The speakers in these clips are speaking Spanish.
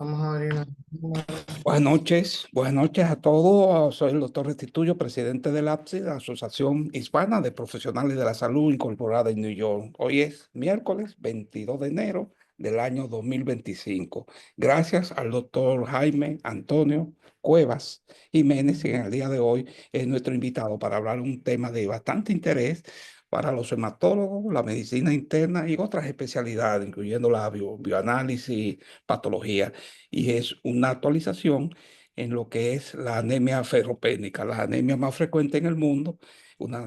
Vamos a abrir Buenas noches a todos. Soy el doctor Restituyo, presidente del APSI, la Asociación Hispana de Profesionales de la Salud incorporada en New York. Hoy es miércoles 22 de enero del año 2025. Gracias al doctor Jaime Antonio Cuevas Jiménez, que en el día de hoy es nuestro invitado para hablar un tema de bastante interés para los hematólogos, la medicina interna y otras especialidades, incluyendo la bioanálisis, patología, y es una actualización en lo que es la anemia ferropénica, la anemia más frecuente en el mundo, una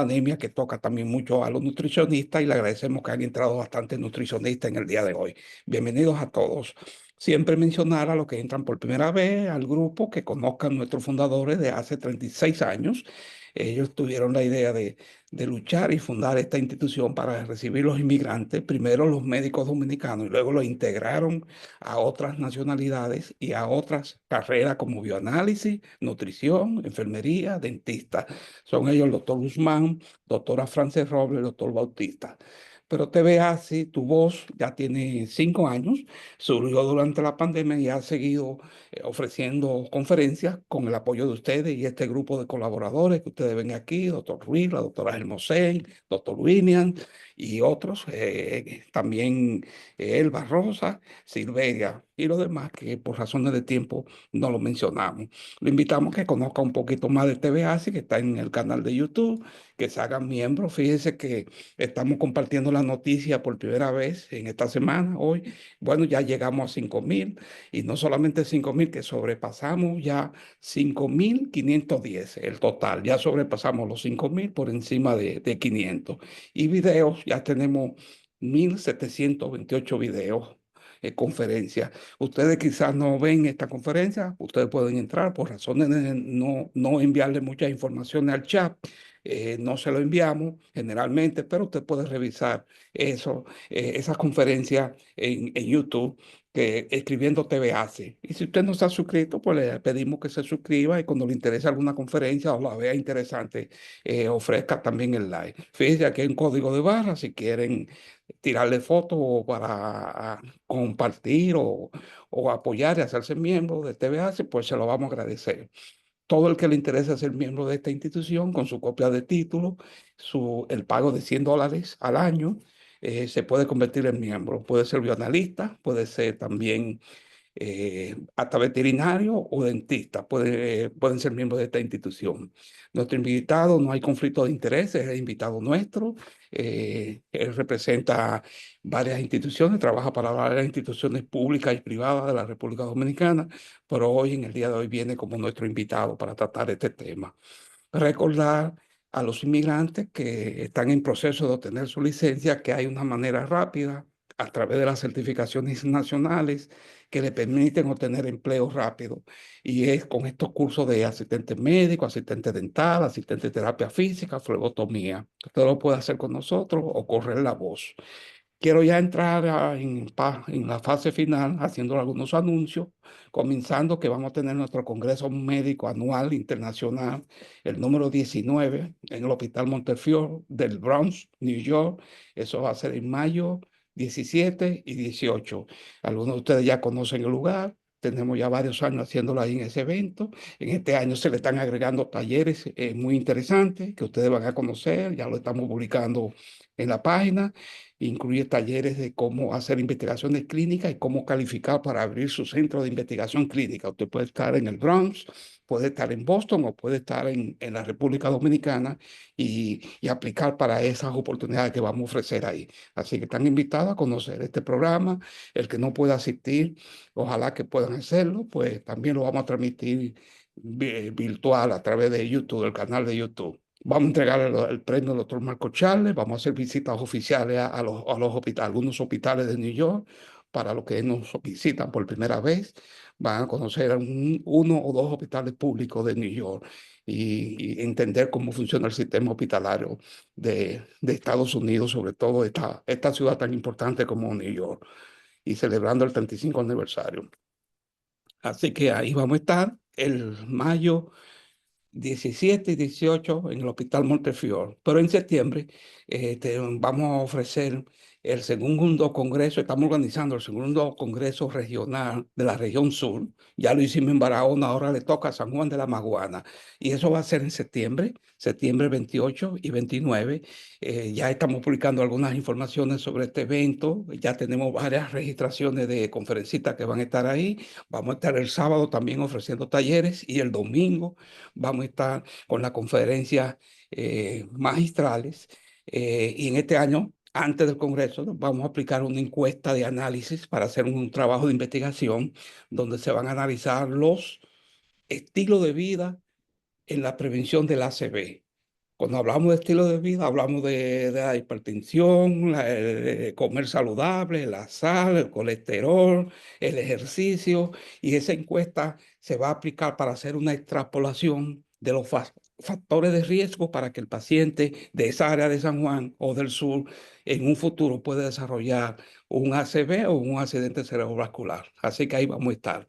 anemia que toca también mucho a los nutricionistas y le agradecemos que han entrado bastantes nutricionistas en el día de hoy. Bienvenidos a todos. Siempre mencionar a los que entran por primera vez al grupo que conozcan nuestros fundadores de hace 36 años. Ellos tuvieron la idea de luchar y fundar esta institución para recibir los inmigrantes, primero los médicos dominicanos y luego los integraron a otras nacionalidades y a otras carreras como bioanálisis, nutrición, enfermería, dentista. Son ellos el doctor Guzmán, doctora Frances Robles, doctor Bautista. Pero te ve así, tu voz ya tiene 5 años, surgió durante la pandemia y ha seguido ofreciendo conferencias con el apoyo de ustedes y este grupo de colaboradores que ustedes ven aquí, doctor Ruiz, la doctora Hermosén, doctor William y otros, también Elba Rosa, Silveria y los demás que por razones de tiempo no lo mencionamos. Le invitamos a que conozca un poquito más de TVASI, que está en el canal de YouTube, que se hagan miembros. Fíjense que estamos compartiendo la noticia por primera vez en esta semana, hoy. Bueno, ya llegamos a 5.000 y no solamente 5.000, que sobrepasamos ya 5.510 el total. Ya sobrepasamos los 5.000 por encima de 500. Y videos, ya tenemos 1.728 videos, conferencias. Ustedes quizás no ven esta conferencia, ustedes pueden entrar por razones de no enviarle muchas informaciones al chat. No se lo enviamos generalmente, pero usted puede revisar eso, esas conferencias en YouTube, que escribiendo TV hace. Y si usted no está suscrito, pues le pedimos que se suscriba y cuando le interese alguna conferencia o la vea interesante, ofrezca también el like. Fíjense, aquí hay un código de barra si quieren tirarle fotos o para compartir o apoyar y hacerse miembro de TVAC, pues se lo vamos a agradecer. Todo el que le interese ser miembro de esta institución, con su copia de título, el pago de $100 al año, se puede convertir en miembro. Puede ser bioanalista, puede ser también hasta veterinario o dentista pueden ser miembros de esta institución. Nuestro invitado, no hay conflicto de intereses, es el invitado nuestro. Él representa varias instituciones, trabaja para varias instituciones públicas y privadas de la República Dominicana, pero hoy, en el día de hoy, viene como nuestro invitado para tratar este tema. Recordar a los inmigrantes que están en proceso de obtener su licencia que hay una manera rápida a través de las certificaciones nacionales que le permiten obtener empleo rápido. Y es con estos cursos de asistente médico, asistente dental, asistente de terapia física, flebotomía. Usted lo puede hacer con nosotros o correr la voz. Quiero ya entrar en la fase final haciendo algunos anuncios, comenzando que vamos a tener nuestro Congreso Médico Anual Internacional, el número 19, en el Hospital Montefiore del Bronx, New York. Eso va a ser en mayo 17 y 18. Algunos de ustedes ya conocen el lugar. Tenemos ya varios años haciéndolo ahí en ese evento. En este año se le están agregando talleres muy interesantes que ustedes van a conocer. Ya lo estamos publicando en la página. Incluye talleres de cómo hacer investigaciones clínicas y cómo calificar para abrir su centro de investigación clínica. Usted puede estar en el Bronx, puede estar en Boston o puede estar en la República Dominicana y aplicar para esas oportunidades que vamos a ofrecer ahí. Así que están invitados a conocer este programa. El que no pueda asistir, ojalá que puedan hacerlo, pues también lo vamos a transmitir virtual a través de YouTube, el canal de YouTube. Vamos a entregar el premio al doctor Marco Charles, vamos a hacer visitas oficiales a los hospitales, algunos hospitales de New York, para los que nos visitan por primera vez, van a conocer uno o dos hospitales públicos de New York y entender cómo funciona el sistema hospitalario de Estados Unidos, sobre todo esta ciudad tan importante como New York, y celebrando el 35 aniversario. Así que ahí vamos a estar el mayo 17 y 18 en el Hospital Montefiore. Pero en septiembre vamos a ofrecer el segundo congreso, estamos organizando el segundo congreso regional de la región sur. Ya lo hicimos en Barahona, ahora le toca a San Juan de la Maguana. Y eso va a ser en septiembre, septiembre 28 y 29. Ya estamos publicando algunas informaciones sobre este evento. Ya tenemos varias registraciones de conferencistas que van a estar ahí. Vamos a estar el sábado también ofreciendo talleres y el domingo vamos a estar con las conferencias magistrales. Y en este año, antes del Congreso, vamos a aplicar una encuesta de análisis para hacer un trabajo de investigación donde se van a analizar los estilos de vida en la prevención del ACV. Cuando hablamos de estilo de vida, hablamos de la hipertensión, comer saludable, la sal, el colesterol, el ejercicio, y esa encuesta se va a aplicar para hacer una extrapolación de los factores de riesgo para que el paciente de esa área de San Juan o del sur en un futuro pueda desarrollar un ACV o un accidente cerebrovascular. Así que ahí vamos a estar.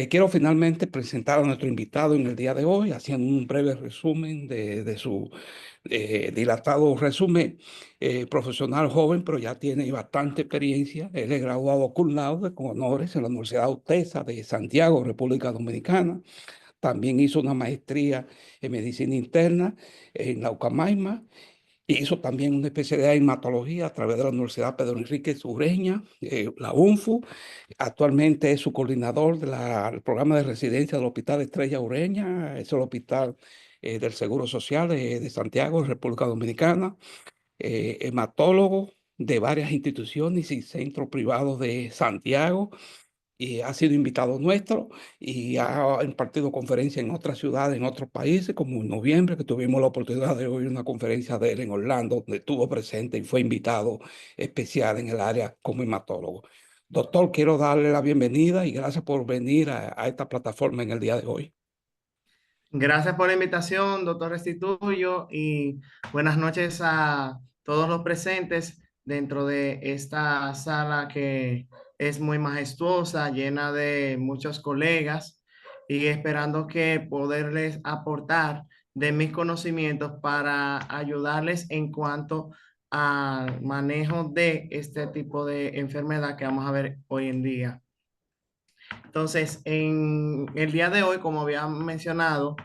Quiero finalmente presentar a nuestro invitado en el día de hoy, haciendo un breve resumen de su dilatado resumen profesional joven, pero ya tiene bastante experiencia. Él es graduado cum laude con honores en la Universidad Autesa de Santiago, República Dominicana. También hizo una maestría en medicina interna en la Ucamaima. Hizo también una especialidad en hematología a través de la Universidad Pedro Enríquez Ureña, la UNFU. Actualmente es su coordinador del programa de residencia del Hospital Estrella Ureña, es el hospital del Seguro Social de Santiago, República Dominicana, hematólogo de varias instituciones y centros privados de Santiago, y ha sido invitado nuestro y ha impartido conferencias en otras ciudades, en otros países, como en noviembre, que tuvimos la oportunidad de oír una conferencia de él en Orlando, donde estuvo presente y fue invitado especial en el área como hematólogo. Doctor, quiero darle la bienvenida y gracias por venir a esta plataforma en el día de hoy. Gracias por la invitación, doctor Restituyo, y buenas noches a todos los presentes dentro de esta sala que es muy majestuosa, llena de muchos colegas, y esperando que poderles aportar de mis conocimientos para ayudarles en cuanto al manejo de este tipo de enfermedad que vamos a ver hoy en día. Entonces, en el día de hoy, como había mencionado,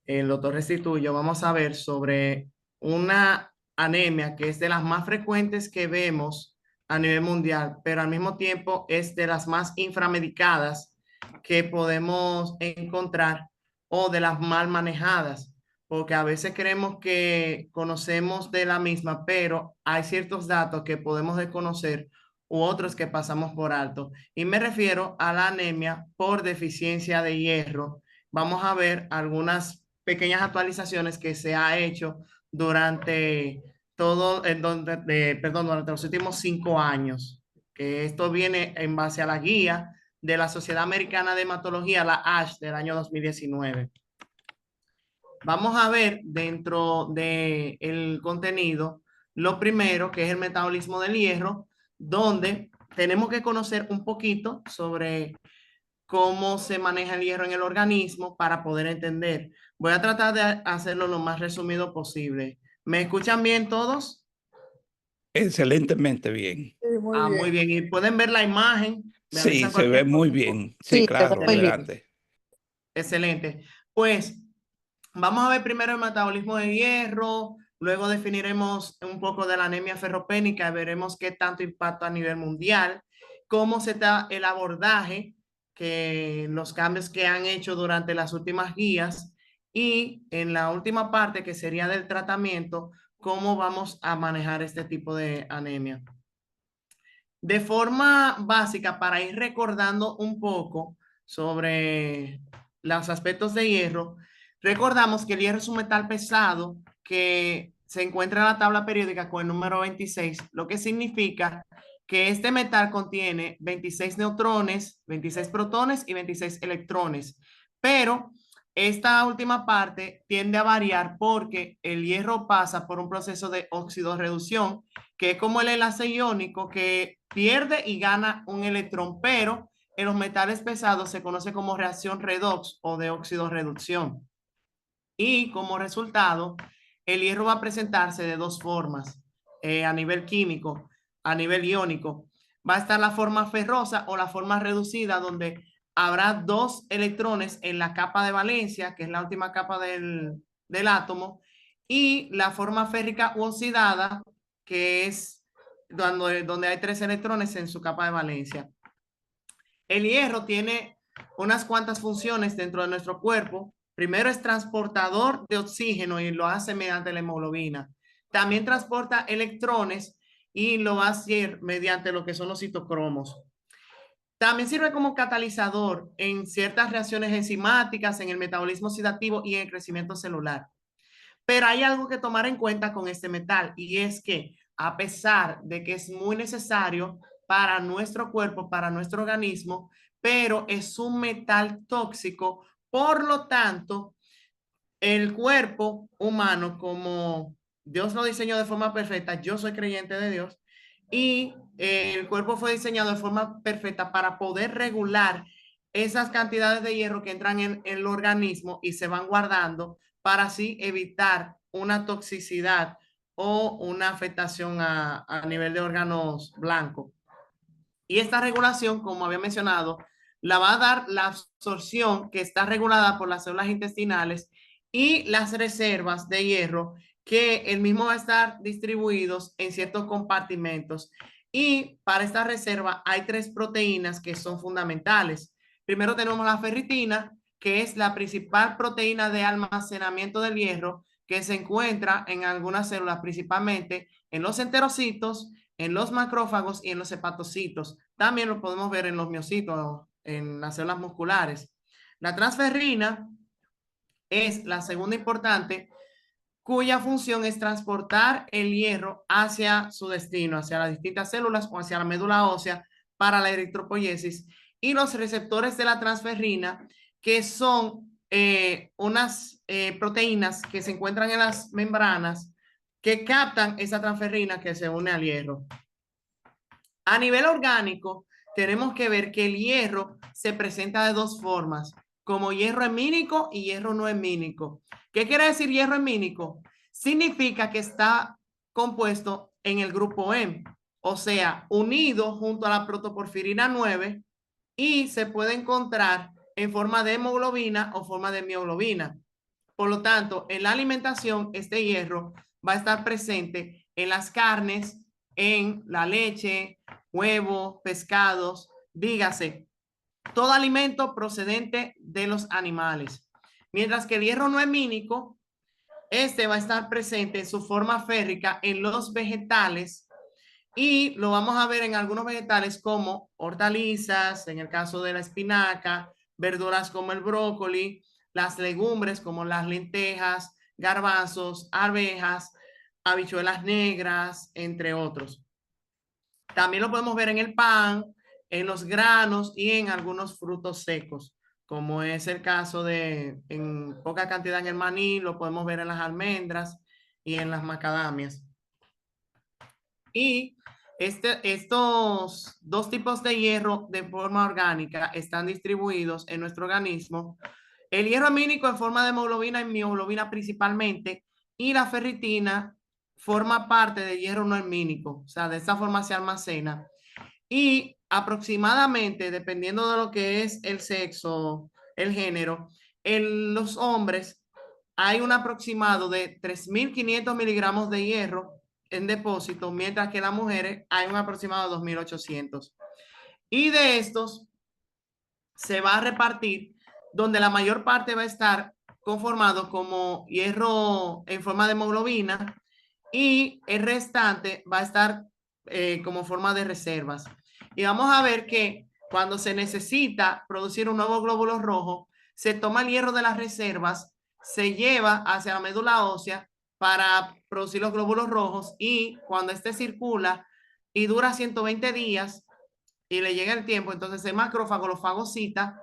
el doctor Restituyo, vamos a ver sobre una anemia que es de las más frecuentes que vemos a nivel mundial, pero al mismo tiempo es de las más inframedicadas que podemos encontrar o de las mal manejadas, porque a veces creemos que conocemos de la misma, pero hay ciertos datos que podemos desconocer u otros que pasamos por alto. Y me refiero a la anemia por deficiencia de hierro. Vamos a ver algunas pequeñas actualizaciones que se ha hecho durante durante los últimos 5 años, que esto viene en base a la guía de la Sociedad Americana de Hematología, la ASH, del año 2019. Vamos a ver dentro del contenido lo primero, que es el metabolismo del hierro, donde tenemos que conocer un poquito sobre cómo se maneja el hierro en el organismo para poder entender. Voy a tratar de hacerlo lo más resumido posible. ¿Me escuchan bien todos? Excelentemente bien. Sí, muy Muy bien. bien. Y pueden ver la imagen. Me Sí, avisan se ve cualquier muy cosa. bien. Sí, Sí, se ve claro, muy bien. Excelente. adelante. Excelente. Pues vamos a ver primero el metabolismo del hierro, luego definiremos un poco de la anemia ferropénica, veremos qué tanto impacto a nivel mundial, cómo se da el abordaje, que los cambios que han hecho durante las últimas guías, y en la última parte que sería del tratamiento, cómo vamos a manejar este tipo de anemia. De forma básica, para ir recordando un poco sobre los aspectos de hierro, recordamos que el hierro es un metal pesado que se encuentra en la tabla periódica con el número 26, lo que significa que este metal contiene 26 neutrones, 26 protones y 26 electrones. Pero esta última parte tiende a variar porque el hierro pasa por un proceso de oxidorreducción, que es como el enlace iónico que pierde y gana un electrón, pero en los metales pesados se conoce como reacción redox o de oxidorreducción. Y como resultado, el hierro va a presentarse de dos formas a nivel químico. a nivel iónico. Va a estar la forma ferrosa o la forma reducida, donde habrá dos electrones en la capa de valencia, que es la última capa del átomo, y la forma férrica oxidada, que es donde hay tres electrones en su capa de valencia. El hierro tiene unas cuantas funciones dentro de nuestro cuerpo. Primero es transportador de oxígeno y lo hace mediante la hemoglobina. También transporta electrones y lo va a hacer mediante lo que son los citocromos. También sirve como catalizador en ciertas reacciones enzimáticas, en el metabolismo oxidativo y en el crecimiento celular. Pero hay algo que tomar en cuenta con este metal y es que a pesar de que es muy necesario para nuestro cuerpo, para nuestro organismo, pero es un metal tóxico, por lo tanto, el cuerpo humano, como Dios lo diseñó de forma perfecta, yo soy creyente de Dios, y el cuerpo fue diseñado de forma perfecta para poder regular esas cantidades de hierro que entran en el organismo y se van guardando para así evitar una toxicidad o una afectación a nivel de órganos blancos. Y esta regulación, como había mencionado, la va a dar la absorción que está regulada por las células intestinales y las reservas de hierro, que el mismo va a estar distribuidos en ciertos compartimentos. Y para esta reserva hay tres proteínas que son fundamentales. Primero tenemos la ferritina, que es la principal proteína de almacenamiento del hierro, que se encuentra en algunas células, principalmente en los enterocitos, en los macrófagos y en los hepatocitos. También lo podemos ver en los miocitos, en las células musculares. La transferrina es la segunda importante, cuya función es transportar el hierro hacia su destino, hacia las distintas células o hacia la médula ósea para la eritropoyesis. Y los receptores de la transferrina, que son unas proteínas que se encuentran en las membranas que captan esa transferrina que se une al hierro. A nivel orgánico, tenemos que ver que el hierro se presenta de dos formas, como hierro hemínico y hierro no hemínico. ¿Qué quiere decir hierro hemínico? Significa que está compuesto en el grupo M, o sea, unido junto a la protoporfirina 9 y se puede encontrar en forma de hemoglobina o forma de mioglobina. Por lo tanto, en la alimentación, este hierro va a estar presente en las carnes, en la leche, huevos, pescados, dígase, todo alimento procedente de los animales. Mientras que el hierro no hemínico, este va a estar presente en su forma férrica en los vegetales y lo vamos a ver en algunos vegetales como hortalizas, en el caso de la espinaca, verduras como el brócoli, las legumbres como las lentejas, garbanzos, arvejas, habichuelas negras, entre otros. También lo podemos ver en el pan, en los granos y en algunos frutos secos, como es el caso de en poca cantidad en el maní, lo podemos ver en las almendras y en las macadamias. Y estos dos tipos de hierro de forma orgánica están distribuidos en nuestro organismo. El hierro amínico en forma de hemoglobina y mioglobina principalmente, y la ferritina forma parte del hierro no hemínico, o sea, de esta forma se almacena. Y aproximadamente, dependiendo de lo que es el sexo, el género, en los hombres hay un aproximado de 3.500 miligramos de hierro en depósito, mientras que en las mujeres hay un aproximado de 2.800. Y de estos se va a repartir, donde la mayor parte va a estar conformado como hierro en forma de hemoglobina y el restante va a estar como forma de reservas. Y vamos a ver que cuando se necesita producir un nuevo glóbulo rojo, se toma el hierro de las reservas, se lleva hacia la médula ósea para producir los glóbulos rojos y cuando este circula y dura 120 días y le llega el tiempo, entonces el macrófago lo fagocita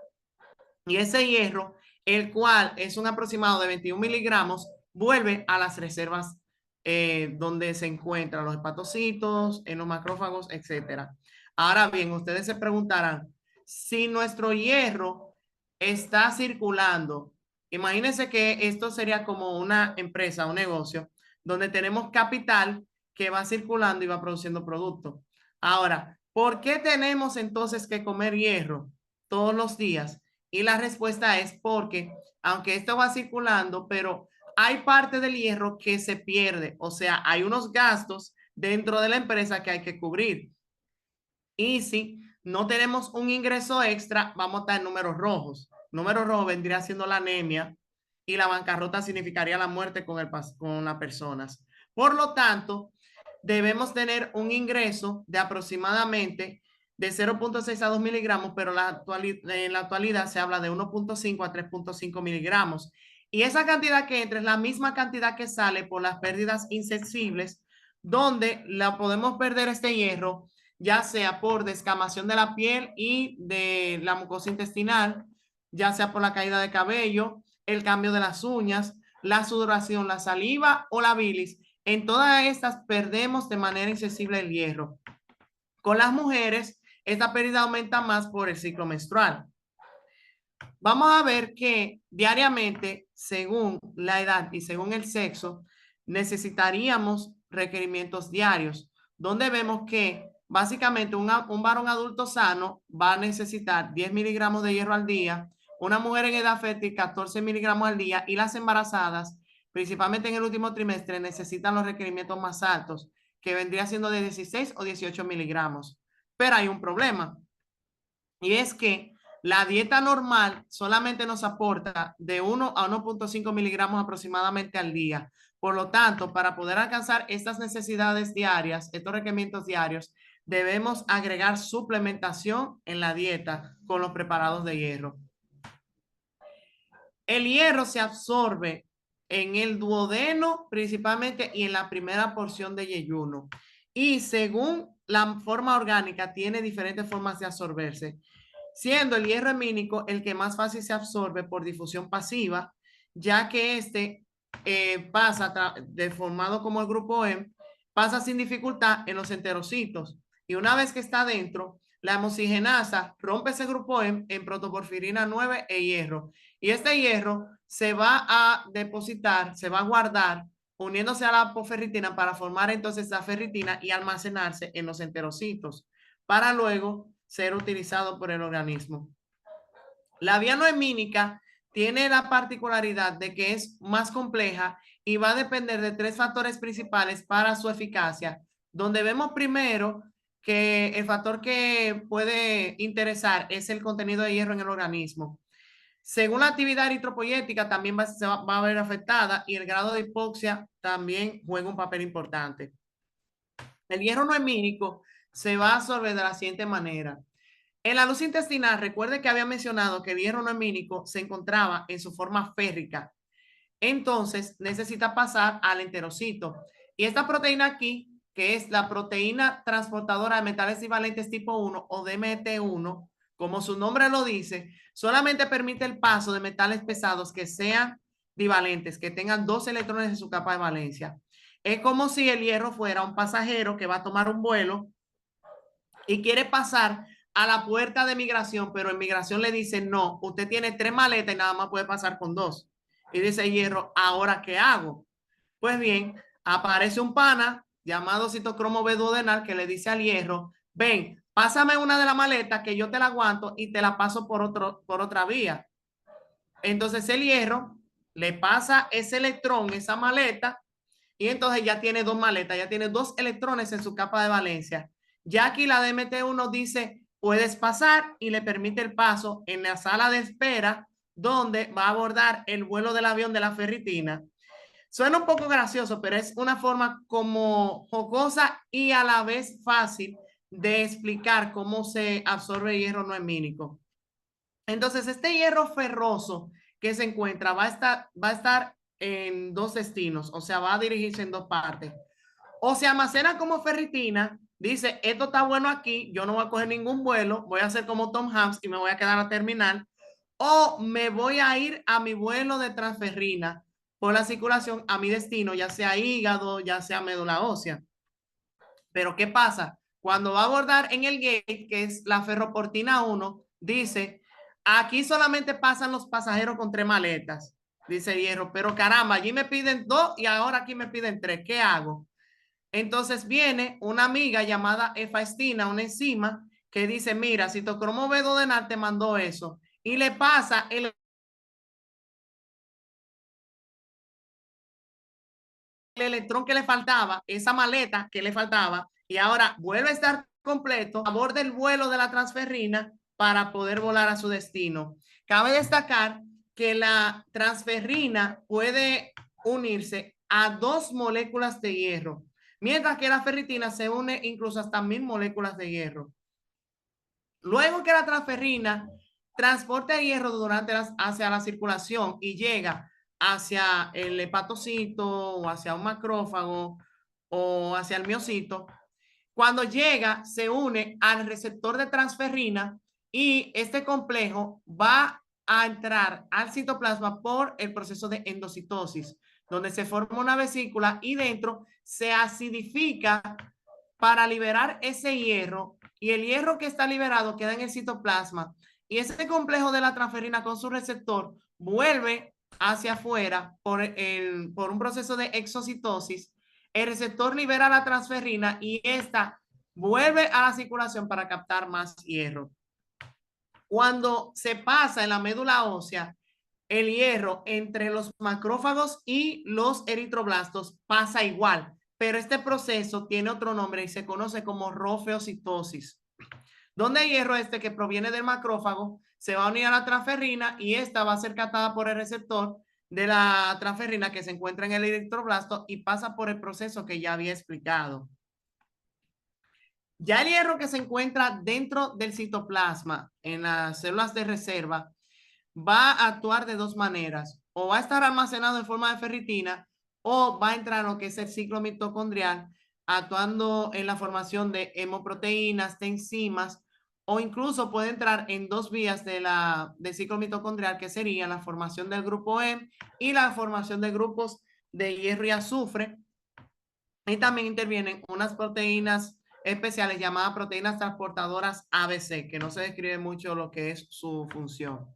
y ese hierro, el cual es un aproximado de 21 miligramos, vuelve a las reservas donde se encuentran los hepatocitos, en los macrófagos, etcétera. Ahora bien, ustedes se preguntarán, si nuestro hierro está circulando, imagínense que esto sería como una empresa, un negocio, donde tenemos capital que va circulando y va produciendo productos. Ahora, ¿por qué tenemos entonces que comer hierro todos los días? Y la respuesta es porque, aunque esto va circulando, pero hay parte del hierro que se pierde, o sea, hay unos gastos dentro de la empresa que hay que cubrir. Y si no tenemos un ingreso extra, vamos a estar en números rojos. Números rojos vendría siendo la anemia y la bancarrota significaría la muerte con las personas. Por lo tanto, debemos tener un ingreso de aproximadamente de 0.6 a 2 miligramos, pero en la actualidad se habla de 1.5 a 3.5 miligramos. Y esa cantidad que entra es la misma cantidad que sale por las pérdidas insensibles, donde la podemos perder este hierro ya sea por descamación de la piel y de la mucosa intestinal, ya sea por la caída de cabello, el cambio de las uñas, la sudoración, la saliva o la bilis. En todas estas perdemos de manera insensible el hierro. Con las mujeres, esta pérdida aumenta más por el ciclo menstrual. Vamos a ver que diariamente, según la edad y según el sexo, necesitaríamos requerimientos diarios, donde vemos que básicamente un varón adulto sano va a necesitar 10 miligramos de hierro al día, una mujer en edad fértil 14 miligramos al día y las embarazadas, principalmente en el último trimestre, necesitan los requerimientos más altos, que vendría siendo de 16 o 18 miligramos. Pero hay un problema y es que la dieta normal solamente nos aporta de 1 a 1.5 miligramos aproximadamente al día. Por lo tanto, para poder alcanzar estas necesidades diarias, estos requerimientos diarios, debemos agregar suplementación en la dieta con los preparados de hierro. El hierro se absorbe en el duodeno principalmente y en la primera porción de yeyuno. Y según la forma orgánica, tiene diferentes formas de absorberse, siendo el hierro hemínico el que más fácil se absorbe por difusión pasiva, ya que este pasa deformado como el grupo M, pasa sin dificultad en los enterocitos. Y una vez que está dentro, la hemosigenasa rompe ese grupo M en protoporfirina 9 e hierro. Y este hierro se va a depositar, se va a guardar uniéndose a la apoferritina para formar entonces la ferritina y almacenarse en los enterocitos para luego ser utilizado por el organismo. La vía noemínica tiene la particularidad de que es más compleja y va a depender de tres factores principales para su eficacia, donde vemos primero que el factor que puede interesar es el contenido de hierro en el organismo. Según la actividad eritropoyética también va a ver afectada y el grado de hipoxia también juega un papel importante. El hierro noemínico se va a absorber de la siguiente manera. En la luz intestinal, recuerde que había mencionado que el hierro noemínico se encontraba en su forma férrica. Entonces, necesita pasar al enterocito. Y esta proteína aquí, que es la proteína transportadora de metales divalentes tipo 1 o DMT1, como su nombre lo dice, solamente permite el paso de metales pesados que sean divalentes, que tengan 2 electrones en su capa de valencia. Es como si el hierro fuera un pasajero que va a tomar un vuelo y quiere pasar a la puerta de migración, pero en migración le dicen, no, usted tiene 3 maletas y nada más puede pasar con 2. Y dice hierro, ¿ahora qué hago? Pues bien, aparece un pana llamado citocromo B-duodenal que le dice al hierro, ven, pásame una de las maletas que yo te la aguanto y te la paso por otra vía. Entonces el hierro le pasa ese electrón, esa maleta, y entonces ya tiene 2 maletas, ya tiene 2 electrones en su capa de valencia. Ya aquí la DMT1 dice, puedes pasar y le permite el paso en la sala de espera donde va a abordar el vuelo del avión de la ferritina. Suena un poco gracioso, pero es una forma como jocosa y a la vez fácil de explicar cómo se absorbe hierro noemínico. Entonces, este hierro ferroso que se encuentra va a estar en 2 destinos, o sea, va a dirigirse en 2 partes. O se almacena como ferritina, dice, esto está bueno aquí, yo no voy a coger ningún vuelo, voy a hacer como Tom Hanks y me voy a quedar a terminar, o me voy a ir a mi vuelo de transferrina por la circulación a mi destino, ya sea hígado, ya sea médula ósea. Pero ¿qué pasa? Cuando va a abordar en el gate, que es la ferroportina 1, dice, aquí solamente pasan los pasajeros con 3 maletas, dice Hierro, pero caramba, allí me piden 2 y ahora aquí me piden 3, ¿qué hago? Entonces viene una amiga llamada efaestina, una enzima, que dice, mira, citocromo B-duodenal te mandó eso, y le pasa el electrón que le faltaba, esa maleta que le faltaba, y ahora vuelve a estar completo a bordo del vuelo de la transferrina para poder volar a su destino. Cabe destacar que la transferrina puede unirse a 2 moléculas de hierro, mientras que la ferritina se une incluso hasta 1000 moléculas de hierro. Luego que la transferrina transporta el hierro hacia la circulación y llega hacia el hepatocito o hacia un macrófago o hacia el miocito, cuando llega se une al receptor de transferrina y este complejo va a entrar al citoplasma por el proceso de endocitosis, donde se forma una vesícula y dentro se acidifica para liberar ese hierro, y el hierro que está liberado queda en el citoplasma, y ese complejo de la transferina con su receptor vuelve hacia afuera por un proceso de exocitosis. El receptor libera la transferina y esta vuelve a la circulación para captar más hierro. Cuando se pasa en la médula ósea, el hierro entre los macrófagos y los eritroblastos pasa igual, pero este proceso tiene otro nombre y se conoce como rofeocitosis, donde el hierro que proviene del macrófago se va a unir a la transferrina y esta va a ser captada por el receptor de la transferrina que se encuentra en el eritroblasto y pasa por el proceso que ya había explicado. Ya el hierro que se encuentra dentro del citoplasma, en las células de reserva, va a actuar de 2 maneras. O va a estar almacenado en forma de ferritina o va a entrar en lo que es el ciclo mitocondrial, actuando en la formación de hemoproteínas, de enzimas, o incluso puede entrar en 2 vías del ciclo mitocondrial, que serían la formación del grupo M y la formación de grupos de hierro y azufre. Y también intervienen unas proteínas especiales llamadas proteínas transportadoras ABC, que no se describe mucho lo que es su función.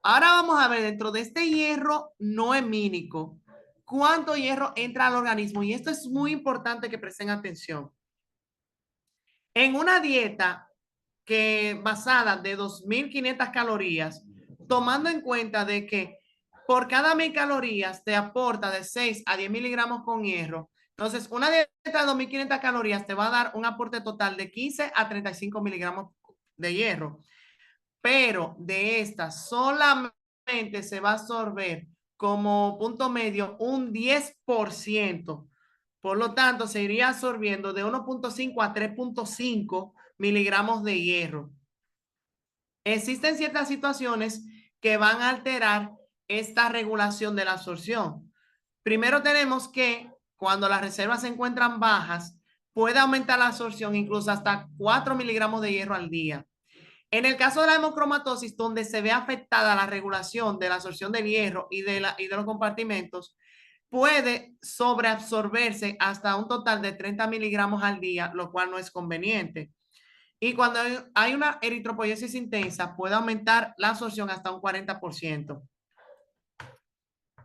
Ahora vamos a ver dentro de este hierro no hemínico, cuánto hierro entra al organismo. Y esto es muy importante que presten atención. En una dieta basada de 2500 calorías, tomando en cuenta de que por cada 1000 calorías te aporta de 6 a 10 miligramos con hierro. Entonces, una dieta de 2500 calorías te va a dar un aporte total de 15 a 35 miligramos de hierro. Pero de estas solamente se va a absorber como punto medio un 10%. Por lo tanto, se iría absorbiendo de 1.5 a 3.5 miligramos de hierro. Existen ciertas situaciones que van a alterar esta regulación de la absorción. Primero tenemos que cuando las reservas se encuentran bajas, puede aumentar la absorción incluso hasta 4 miligramos de hierro al día. En el caso de la hemocromatosis, donde se ve afectada la regulación de la absorción del hierro y de los compartimentos, puede sobreabsorberse hasta un total de 30 miligramos al día, lo cual no es conveniente. Y cuando hay una eritropoiesis intensa, puede aumentar la absorción hasta un 40%.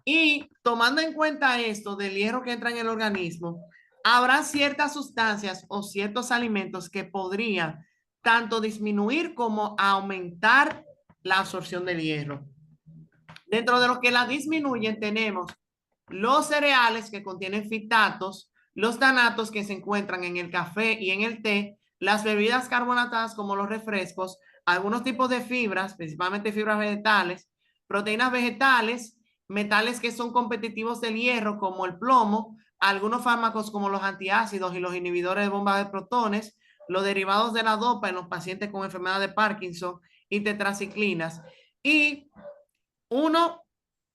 Y tomando en cuenta esto del hierro que entra en el organismo, habrá ciertas sustancias o ciertos alimentos que podrían tanto disminuir como aumentar la absorción del hierro. Dentro de lo que la disminuyen tenemos los cereales que contienen fitatos, los tanatos que se encuentran en el café y en el té, las bebidas carbonatadas como los refrescos, algunos tipos de fibras, principalmente fibras vegetales, proteínas vegetales, metales que son competitivos del hierro como el plomo, algunos fármacos como los antiácidos y los inhibidores de bomba de protones, los derivados de la dopa en los pacientes con enfermedad de Parkinson y tetraciclinas. Y uno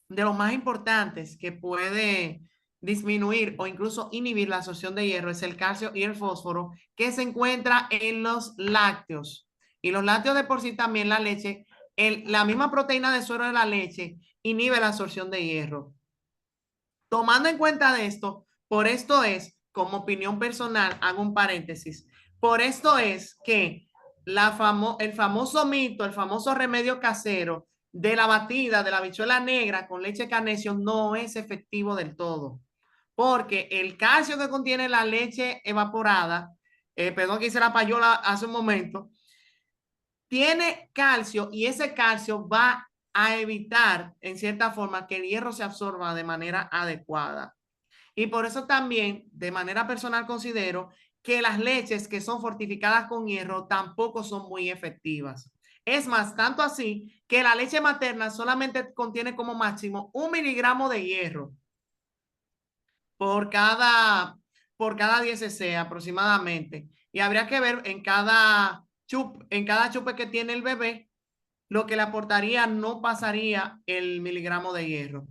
de los más importantes que puede disminuir o incluso inhibir la absorción de hierro es el calcio y el fósforo, que se encuentra en los lácteos. Y los lácteos de por sí, también la leche, la misma proteína de suero de la leche inhibe la absorción de hierro. Tomando en cuenta de esto, por esto es, como opinión personal, hago un paréntesis, por esto es que el famoso mito, el famoso remedio casero de la batida de la habichuela negra con leche carnesio no es efectivo del todo. porque el calcio que contiene la leche evaporada, perdón que hice la payola hace un momento, tiene calcio y ese calcio va a evitar, en cierta forma, que el hierro se absorba de manera adecuada. Y por eso también, de manera personal, considero que las leches que son fortificadas con hierro tampoco son muy efectivas. Es más, tanto así que la leche materna solamente contiene como máximo 1 miligramo de hierro por cada, por cada 10 cc aproximadamente. Y habría que ver en cada chupe que tiene el bebé, lo que le aportaría no pasaría el miligramo de hierro.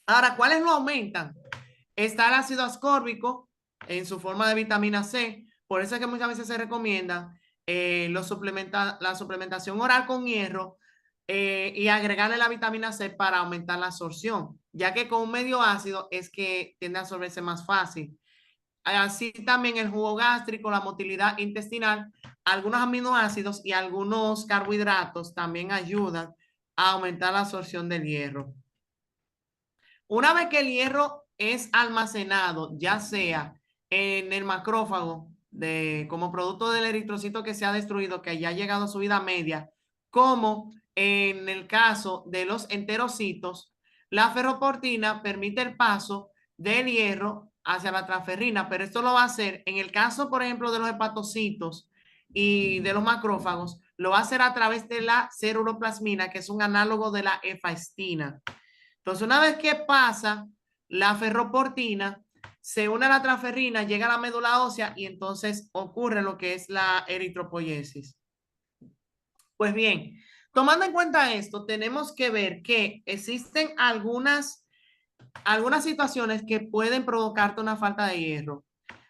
Ahora, ¿cuáles lo aumentan? Está el ácido ascórbico en su forma de vitamina C. Por eso es que muchas veces se recomienda la suplementación oral con hierro y agregarle la vitamina C para aumentar la absorción, ya que con un medio ácido es que tiende a absorberse más fácil. Así también el jugo gástrico, la motilidad intestinal, algunos aminoácidos y algunos carbohidratos también ayudan a aumentar la absorción del hierro. Una vez que el hierro es almacenado, ya sea en el macrófago como producto del eritrocito que se ha destruido, que ya ha llegado a su vida media, como en el caso de los enterocitos, la ferroportina permite el paso del hierro hacia la transferrina, pero esto lo va a hacer en el caso, por ejemplo, de los hepatocitos y de los macrófagos, lo va a hacer a través de la ceruloplasmina, que es un análogo de la efaestina. Entonces, una vez que pasa la ferroportina, se une a la transferrina, llega a la médula ósea y entonces ocurre lo que es la eritropoyesis. Pues bien, tomando en cuenta esto, tenemos que ver que existen algunas situaciones que pueden provocarte una falta de hierro.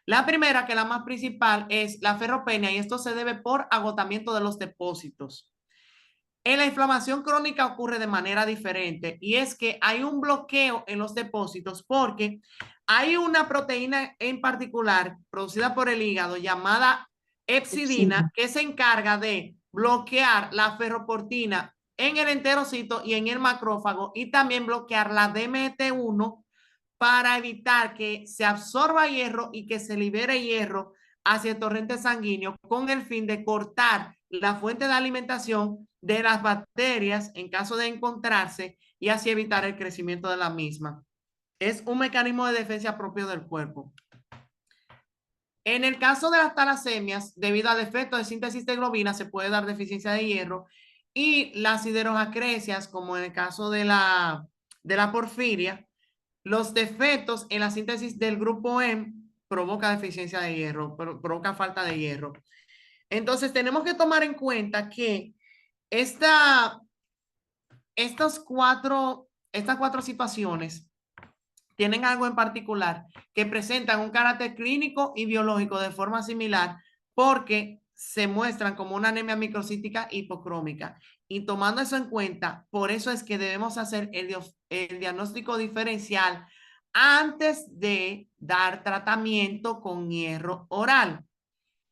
La primera, que es la más principal, es la ferropenia y esto se debe por agotamiento de los depósitos. En la inflamación crónica ocurre de manera diferente y es que hay un bloqueo en los depósitos porque hay una proteína en particular producida por el hígado llamada hepcidina que se encarga de bloquear la ferroportina en el enterocito y en el macrófago y también bloquear la DMT1 para evitar que se absorba hierro y que se libere hierro hacia el torrente sanguíneo con el fin de cortar la fuente de alimentación de las bacterias en caso de encontrarse y así evitar el crecimiento de la misma. Es un mecanismo de defensa propio del cuerpo. En el caso de las talasemias, debido a defectos de síntesis de globina, se puede dar deficiencia de hierro y las siderosacresias, como en el caso de la porfiria, los defectos en la síntesis del grupo M provoca deficiencia de hierro, provoca falta de hierro. Entonces tenemos que tomar en cuenta que estas cuatro situaciones tienen algo en particular que presentan un carácter clínico y biológico de forma similar porque se muestran como una anemia microcítica hipocrómica. Y tomando eso en cuenta, por eso es que debemos hacer el diagnóstico diferencial antes de dar tratamiento con hierro oral.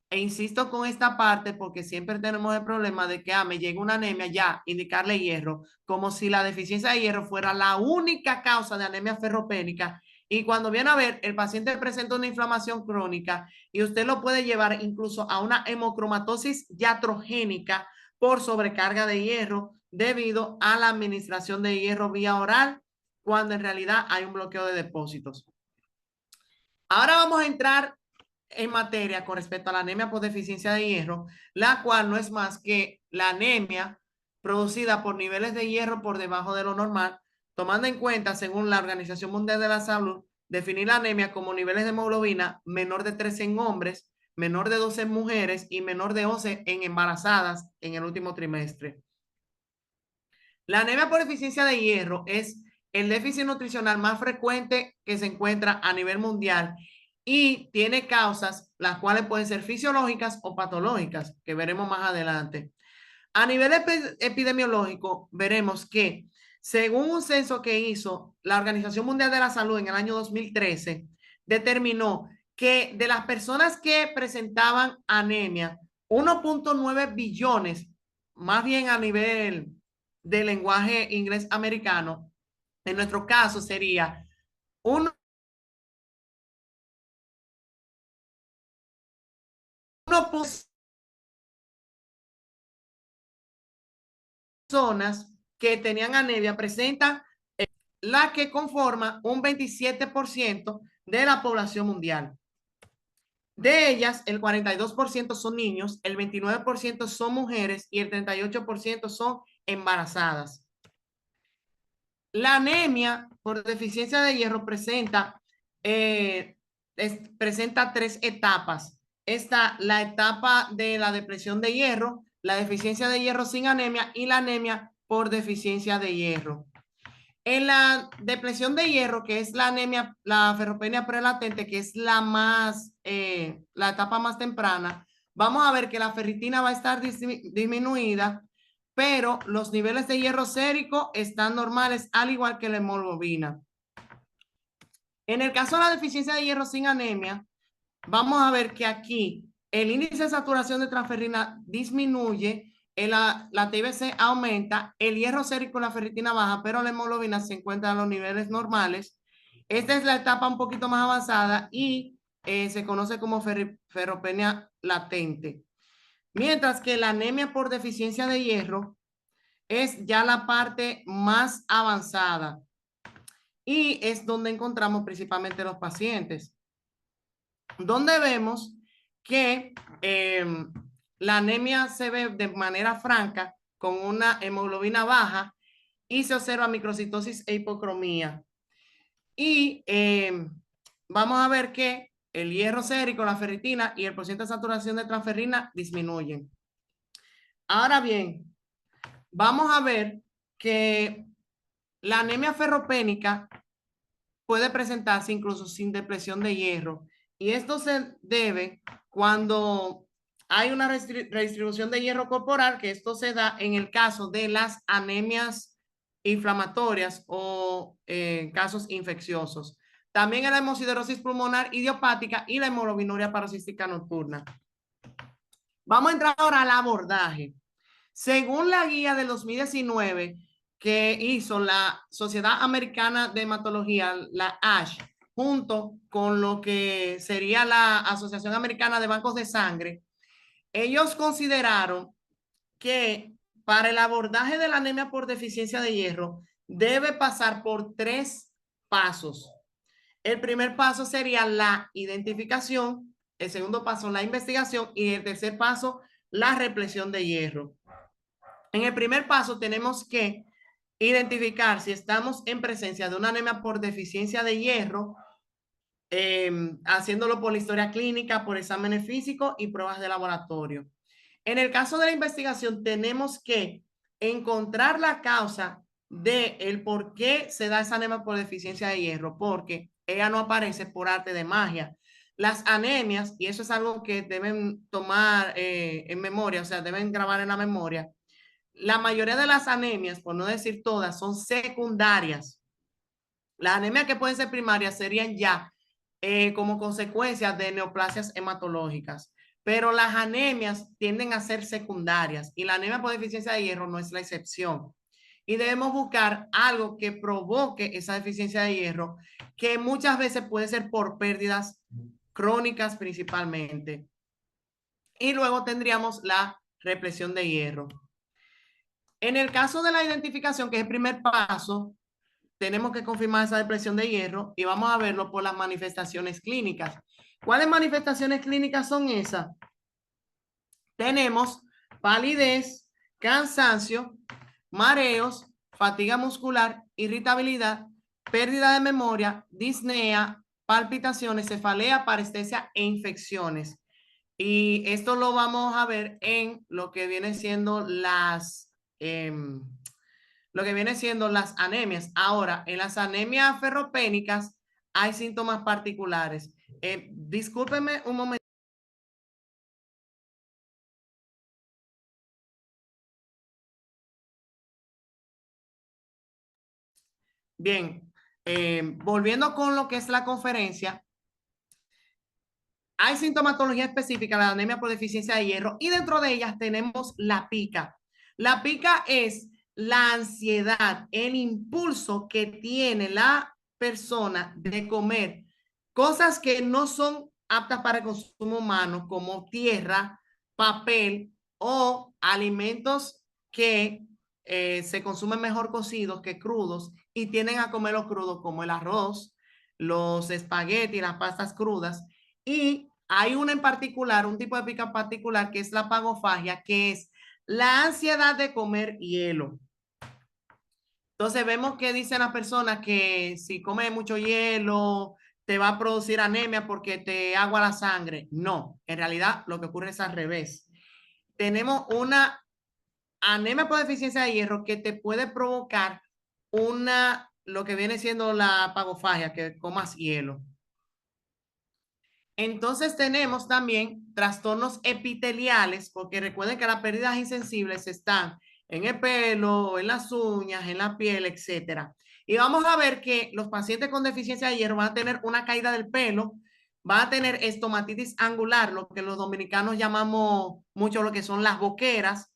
E insisto con esta parte porque siempre tenemos el problema de que me llega una anemia, ya indicarle hierro, como si la deficiencia de hierro fuera la única causa de anemia ferropénica. Y cuando viene a ver, el paciente presenta una inflamación crónica y usted lo puede llevar incluso a una hemocromatosis iatrogénica por sobrecarga de hierro debido a la administración de hierro vía oral, cuando en realidad hay un bloqueo de depósitos. Ahora vamos a entrar en materia con respecto a la anemia por deficiencia de hierro, la cual no es más que la anemia producida por niveles de hierro por debajo de lo normal, tomando en cuenta, según la Organización Mundial de la Salud, definir la anemia como niveles de hemoglobina menor de 13 en hombres, menor de 12 en mujeres y menor de 11 en embarazadas en el último trimestre. La anemia por deficiencia de hierro es el déficit nutricional más frecuente que se encuentra a nivel mundial y tiene causas las cuales pueden ser fisiológicas o patológicas, que veremos más adelante. A nivel epidemiológico, veremos que según un censo que hizo la Organización Mundial de la Salud en el año 2013, determinó que de las personas que presentaban anemia, 1.9 billones, más bien a nivel de lenguaje inglés americano, en nuestro caso sería personas que tenían anemia presentan la que conforma un 27% de la población mundial. De ellas, el 42% son niños, el 29% son mujeres y el 38% son embarazadas. La anemia por deficiencia de hierro presenta tres etapas. Está la etapa de la depresión de hierro, la deficiencia de hierro sin anemia y la anemia por deficiencia de hierro. En la depresión de hierro, que es la anemia, la ferropenia prelatente, que es la etapa más temprana, vamos a ver que la ferritina va a estar disminuida, pero los niveles de hierro sérico están normales, al igual que la hemoglobina. En el caso de la deficiencia de hierro sin anemia, vamos a ver que aquí el índice de saturación de transferrina disminuye, la TBC aumenta, el hierro sérico y la ferritina baja, pero la hemoglobina se encuentra a los niveles normales. Esta es la etapa un poquito más avanzada y se conoce como ferropenia latente. Mientras que la anemia por deficiencia de hierro es ya la parte más avanzada y es donde encontramos principalmente los pacientes, donde vemos que la anemia se ve de manera franca con una hemoglobina baja y se observa microcitosis e hipocromía. Y vamos a ver que el hierro sérico, la ferritina y el porcentaje de saturación de transferrina disminuyen. Ahora bien, vamos a ver que la anemia ferropénica puede presentarse incluso sin depresión de hierro. Y esto se debe cuando hay una redistribución de hierro corporal, que esto se da en el caso de las anemias inflamatorias o casos infecciosos. También en la hemosiderosis pulmonar idiopática y la hemoglobinuria paroxística nocturna. Vamos a entrar ahora al abordaje. Según la guía del 2019 que hizo la Sociedad Americana de Hematología, la ASH, junto con lo que sería la Asociación Americana de Bancos de Sangre, ellos consideraron que para el abordaje de la anemia por deficiencia de hierro debe pasar por tres pasos. El primer paso sería la identificación, el segundo paso la investigación y el tercer paso la represión de hierro. En el primer paso tenemos que identificar si estamos en presencia de una anemia por deficiencia de hierro, haciéndolo por la historia clínica, por exámenes físicos y pruebas de laboratorio. En el caso de la investigación tenemos que encontrar la causa de el por qué se da esa anemia por deficiencia de hierro, porque ella no aparece por arte de magia. Las anemias, y eso es algo que deben tomar en memoria, o sea, deben grabar en la memoria, la mayoría de las anemias, por no decir todas, son secundarias. Las anemias que pueden ser primarias serían ya como consecuencia de neoplasias hematológicas, pero las anemias tienden a ser secundarias y la anemia por deficiencia de hierro no es la excepción. Y debemos buscar algo que provoque esa deficiencia de hierro, que muchas veces puede ser por pérdidas crónicas principalmente. Y luego tendríamos la represión de hierro. En el caso de la identificación, que es el primer paso, tenemos que confirmar esa depresión de hierro y vamos a verlo por las manifestaciones clínicas. ¿Cuáles manifestaciones clínicas son esas? Tenemos palidez, cansancio, mareos, fatiga muscular, irritabilidad, pérdida de memoria, disnea, palpitaciones, cefalea, parestesia e infecciones. Y esto lo vamos a ver en lo que viene siendo las anemias. Ahora, en las anemias ferropénicas hay síntomas particulares. Discúlpenme un momento. Bien, volviendo con lo que es la conferencia, hay sintomatología específica de la anemia por deficiencia de hierro y dentro de ellas tenemos la pica. La pica es la ansiedad, el impulso que tiene la persona de comer cosas que no son aptas para el consumo humano, como tierra, papel o alimentos que se consumen mejor cocidos que crudos y tienden a comerlos crudos, como el arroz, los espaguetis, las pastas crudas. Y hay una en particular, un tipo de pica particular, que es la pagofagia, que es la ansiedad de comer hielo. Entonces vemos que dicen las personas que si comes mucho hielo te va a producir anemia porque te agua la sangre. No, en realidad lo que ocurre es al revés. Tenemos una anemia por deficiencia de hierro que te puede provocar lo que viene siendo la pagofagia, que comas hielo. Entonces tenemos también trastornos epiteliales, porque recuerden que las pérdidas insensibles están en el pelo, en las uñas, en la piel, etcétera. Y vamos a ver que los pacientes con deficiencia de hierro van a tener una caída del pelo, van a tener estomatitis angular, lo que los dominicanos llamamos mucho lo que son las boqueras.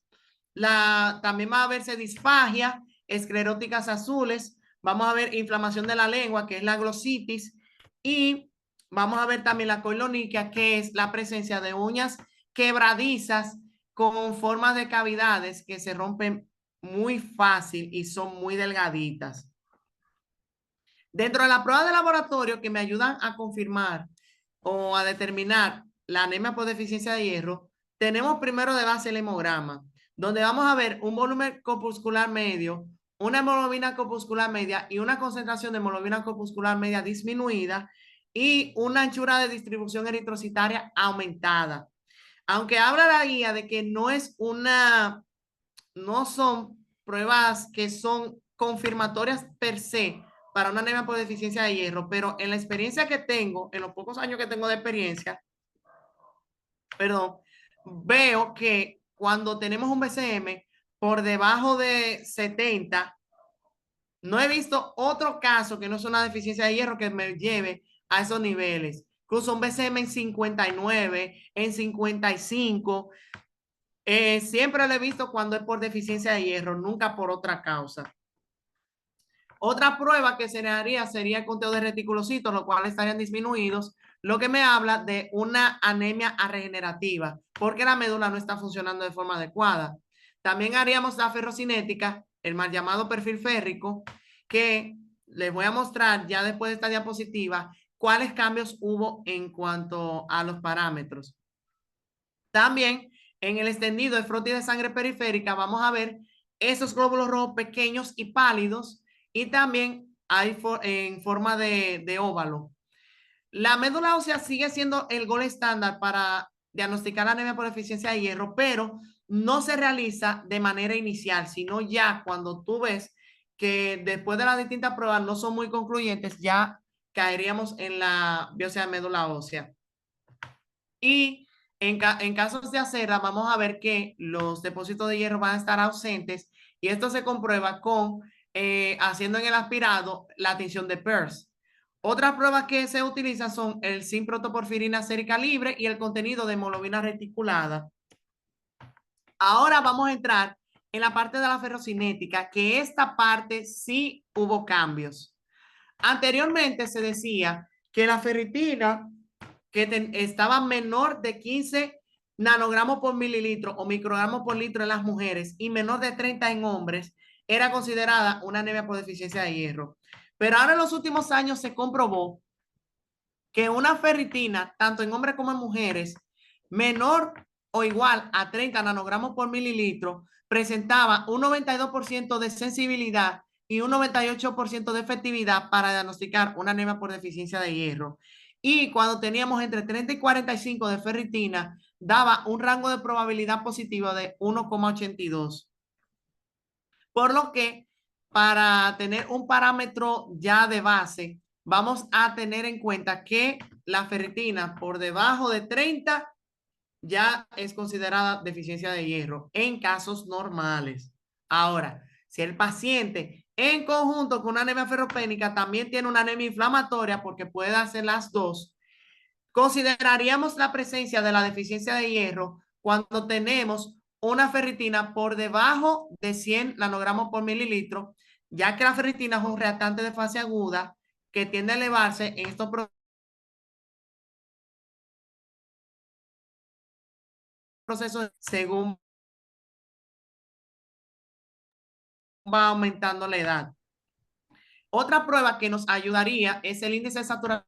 También va a verse disfagia, escleróticas azules, vamos a ver inflamación de la lengua, que es la glositis, y vamos a ver también la coiloniquia, que es la presencia de uñas quebradizas con formas de cavidades que se rompen muy fácil y son muy delgaditas. Dentro de la prueba de laboratorio que me ayudan a confirmar o a determinar la anemia por deficiencia de hierro, tenemos primero de base el hemograma, donde vamos a ver un volumen corpuscular medio, una hemoglobina corpuscular media y una concentración de hemoglobina corpuscular media disminuida y una anchura de distribución eritrocitaria aumentada. Aunque habla la guía de que no son pruebas que son confirmatorias per se para una anemia por deficiencia de hierro, pero en la experiencia que tengo, en los pocos años que tengo de experiencia, perdón, veo que cuando tenemos un BCM por debajo de 70, no he visto otro caso que no sea una deficiencia de hierro que me lleve a esos niveles. Incluso un BCM en 59, en 55. Siempre lo he visto cuando es por deficiencia de hierro, nunca por otra causa. Otra prueba que se le haría sería el conteo de reticulocitos, los cuales estarían disminuidos, lo que me habla de una anemia regenerativa, porque la médula no está funcionando de forma adecuada. También haríamos la ferrocinética, el mal llamado perfil férrico, que les voy a mostrar ya después de esta diapositiva cuáles cambios hubo en cuanto a los parámetros. También en el extendido de frotis de sangre periférica vamos a ver esos glóbulos rojos pequeños y pálidos y también hay en forma de óvalo. La médula ósea sigue siendo el gol estándar para diagnosticar la anemia por deficiencia de hierro, pero no se realiza de manera inicial, sino ya cuando tú ves que después de las distintas pruebas no son muy concluyentes, ya caeríamos en la biopsia de médula ósea. Y en casos de acera, vamos a ver que los depósitos de hierro van a estar ausentes y esto se comprueba con haciendo en el aspirado la tinción de Peirce. Otras pruebas que se utilizan son el zinc protoporfirina sérica libre y el contenido de hemoglobina reticulada. Ahora vamos a entrar en la parte de la ferrocinética, que esta parte sí hubo cambios. Anteriormente se decía que la ferritina que estaba menor de 15 nanogramos por mililitro o microgramos por litro en las mujeres y menor de 30 en hombres, era considerada una anemia por deficiencia de hierro. Pero ahora en los últimos años se comprobó que una ferritina, tanto en hombres como en mujeres, menor o igual a 30 nanogramos por mililitro, presentaba un 92% de sensibilidad y un 98% de efectividad para diagnosticar una anemia por deficiencia de hierro. Y cuando teníamos entre 30 y 45 de ferritina, daba un rango de probabilidad positiva de 1,82. Por lo que para tener un parámetro ya de base, vamos a tener en cuenta que la ferritina por debajo de 30 ya es considerada deficiencia de hierro en casos normales. Ahora, si el paciente en conjunto con una anemia ferropénica también tiene una anemia inflamatoria, porque puede hacer las dos, consideraríamos la presencia de la deficiencia de hierro cuando tenemos una ferritina por debajo de 100 nanogramos por mililitro, ya que la ferritina es un reactante de fase aguda que tiende a elevarse en estos proceso según va aumentando la edad. Otra prueba que nos ayudaría es el índice de saturación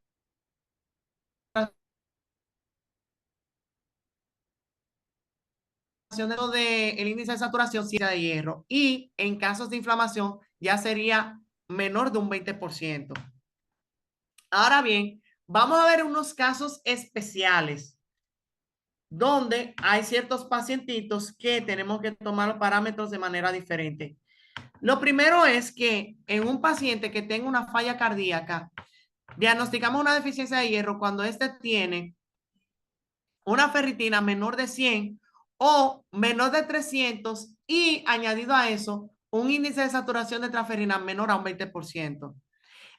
el índice de saturación de hierro, y en casos de inflamación ya sería menor de un 20%. Ahora bien, vamos a ver unos casos especiales donde hay ciertos pacientitos que tenemos que tomar los parámetros de manera diferente. Lo primero es que en un paciente que tenga una falla cardíaca, diagnosticamos una deficiencia de hierro cuando éste tiene una ferritina menor de 100 o menor de 300 y añadido a eso un índice de saturación de transferrina menor a un 20%.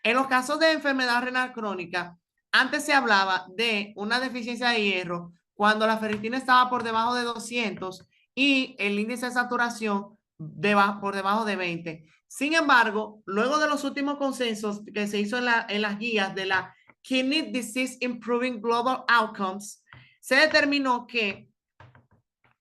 En los casos de enfermedad renal crónica, antes se hablaba de una deficiencia de hierro cuando la ferritina estaba por debajo de 200 y el índice de saturación por debajo de 20. Sin embargo, luego de los últimos consensos que se hizo en las guías de la Kidney Disease Improving Global Outcomes, se determinó que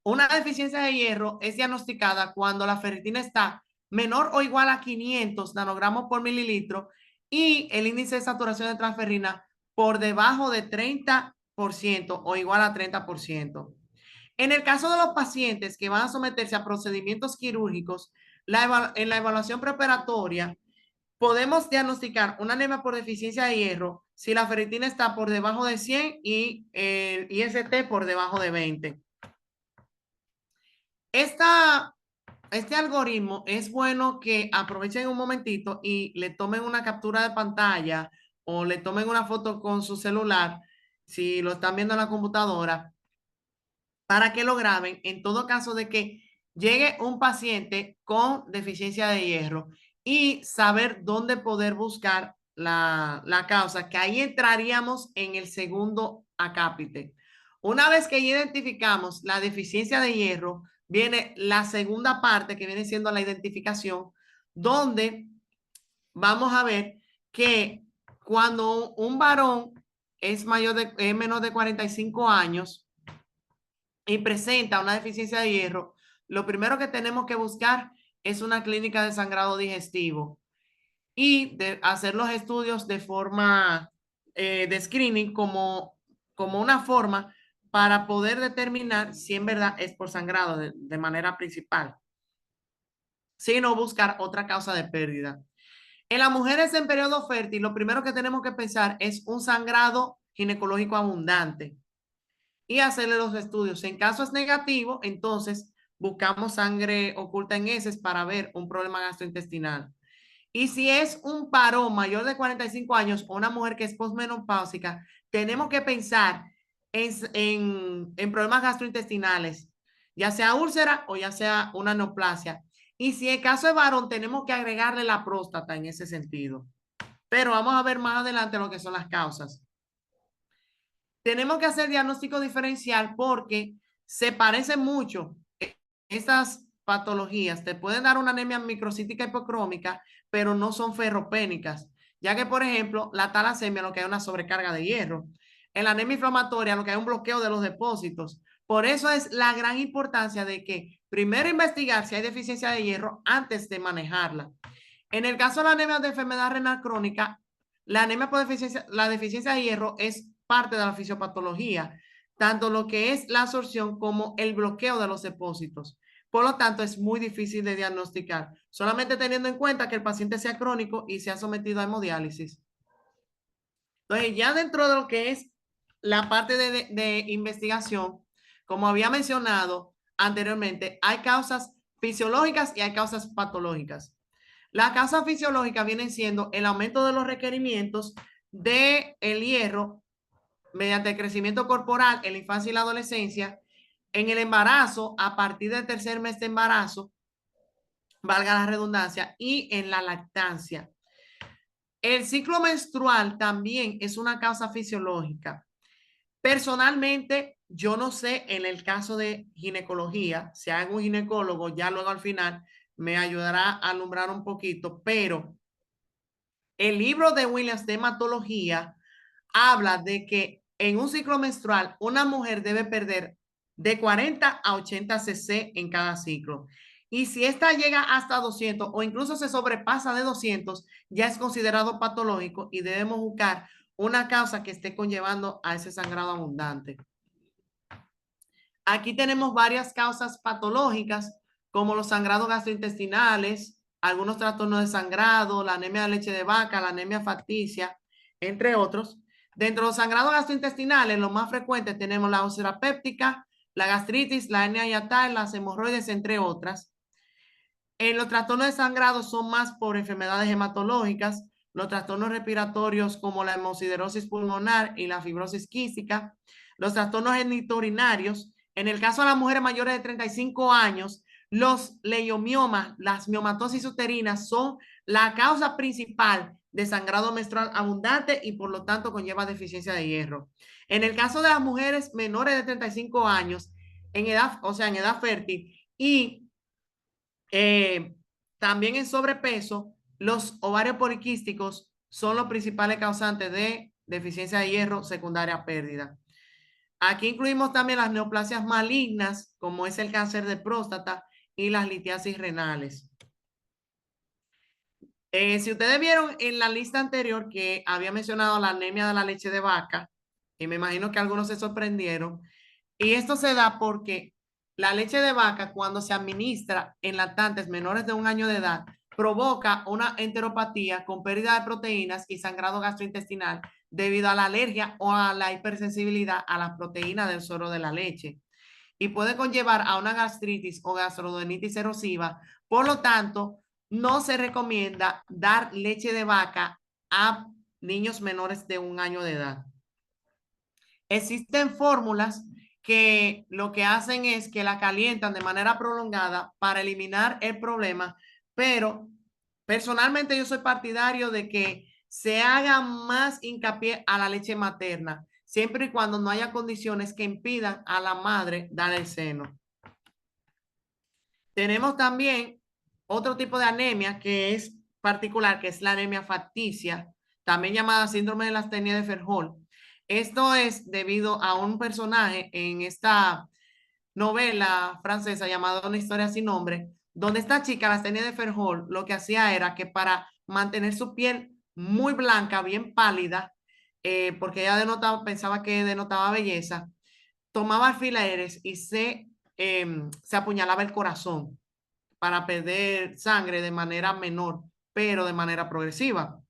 una deficiencia de hierro es diagnosticada cuando la ferritina está menor o igual a 500 nanogramos por mililitro y el índice de saturación de transferrina por debajo de 30% o igual a 30%. En el caso de los pacientes que van a someterse a procedimientos quirúrgicos, en la evaluación preoperatoria podemos diagnosticar una anemia por deficiencia de hierro si la ferritina está por debajo de 100 y el IST por debajo de 20. Este algoritmo es bueno que aprovechen un momentito y le tomen una captura de pantalla o le tomen una foto con su celular, si lo están viendo en la computadora, para que lo graben en todo caso de que llegue un paciente con deficiencia de hierro y saber dónde poder buscar la causa, que ahí entraríamos en el segundo acápite. Una vez que identificamos la deficiencia de hierro, viene la segunda parte que viene siendo la identificación, donde vamos a ver que cuando un varón es menor de 45 años y presenta una deficiencia de hierro, lo primero que tenemos que buscar es una clínica de sangrado digestivo y hacer los estudios de forma de screening como una forma para poder determinar si en verdad es por sangrado de manera principal, sino buscar otra causa de pérdida. En las mujeres en periodo fértil, lo primero que tenemos que pensar es un sangrado ginecológico abundante y hacerle los estudios. En caso es negativo, entonces buscamos sangre oculta en heces para ver un problema gastrointestinal. Y si es un varón mayor de 45 años o una mujer que es posmenopáusica, tenemos que pensar en problemas gastrointestinales, ya sea úlcera o ya sea una neoplasia. Y si en caso de varón, tenemos que agregarle la próstata en ese sentido. Pero vamos a ver más adelante lo que son las causas. Tenemos que hacer diagnóstico diferencial porque se parecen mucho estas patologías. Te pueden dar una anemia microcítica hipocrómica, pero no son ferropénicas, ya que, por ejemplo, la talasemia lo que hay una sobrecarga de hierro. En la anemia inflamatoria lo que hay un bloqueo de los depósitos. Por eso es la gran importancia de que primero investigar si hay deficiencia de hierro antes de manejarla. En el caso de la anemia de enfermedad renal crónica, la anemia por deficiencia, la deficiencia de hierro es parte de la fisiopatología, tanto lo que es la absorción como el bloqueo de los depósitos. Por lo tanto, es muy difícil de diagnosticar, solamente teniendo en cuenta que el paciente sea crónico y sea sometido a hemodiálisis. Entonces, ya dentro de lo que es la parte de investigación, como había mencionado anteriormente, hay causas fisiológicas y hay causas patológicas. Las causas fisiológicas vienen siendo el aumento de los requerimientos del hierro mediante el crecimiento corporal en la infancia y la adolescencia, en el embarazo a partir del tercer mes de embarazo, valga la redundancia, y en la lactancia. El ciclo menstrual también es una causa fisiológica. Personalmente, yo no sé en el caso de ginecología, si hay un ginecólogo, ya luego al final me ayudará a alumbrar un poquito, pero el libro de Williams de hematología habla de que en un ciclo menstrual una mujer debe perder de 40 a 80 cc en cada ciclo. Y si esta llega hasta 200 o incluso se sobrepasa de 200, ya es considerado patológico y debemos buscar una causa que esté conllevando a ese sangrado abundante. Aquí tenemos varias causas patológicas, como los sangrados gastrointestinales, algunos trastornos de sangrado, la anemia de leche de vaca, la anemia facticia, entre otros. Dentro de los sangrados gastrointestinales, los más frecuentes tenemos la úlcera péptica, la gastritis, la hernia hiatal, las hemorroides, entre otras. Los trastornos de sangrado son más por enfermedades hematológicas, los trastornos respiratorios como la hemosiderosis pulmonar y la fibrosis quística, los trastornos genitourinarios. En el caso de las mujeres mayores de 35 años, los leiomiomas, las miomatosis uterinas son la causa principal de sangrado menstrual abundante y por lo tanto conlleva deficiencia de hierro. En el caso de las mujeres menores de 35 años, en edad, o sea, en edad fértil y también en sobrepeso, los ovarios poliquísticos son los principales causantes de deficiencia de hierro secundaria pérdida. Aquí incluimos también las neoplasias malignas, como es el cáncer de próstata y las litiasis renales. Si ustedes vieron en la lista anterior que había mencionado la anemia de la leche de vaca, y me imagino que algunos se sorprendieron, y esto se da porque la leche de vaca, cuando se administra en lactantes menores de 1 año de edad, provoca una enteropatía con pérdida de proteínas y sangrado gastrointestinal debido a la alergia o a la hipersensibilidad a las proteínas del suero de la leche. Y puede conllevar a una gastritis o gastroenteritis erosiva. Por lo tanto, no se recomienda dar leche de vaca a niños menores de 1 año de edad. Existen fórmulas que lo que hacen es que la calientan de manera prolongada para eliminar el problema, pero personalmente yo soy partidario de que se haga más hincapié a la leche materna, siempre y cuando no haya condiciones que impidan a la madre dar el seno. Tenemos también otro tipo de anemia que es particular, que es la anemia facticia, también llamada síndrome de la astenia de Fajol. Esto es debido a un personaje en esta novela francesa llamada Una historia sin nombre, donde esta chica, la astenia de Fajol, lo que hacía era que para mantener su piel muy blanca, bien pálida, porque ella pensaba que denotaba belleza, tomaba alfileres y se apuñalaba el corazón para perder sangre de manera menor, pero de manera progresiva.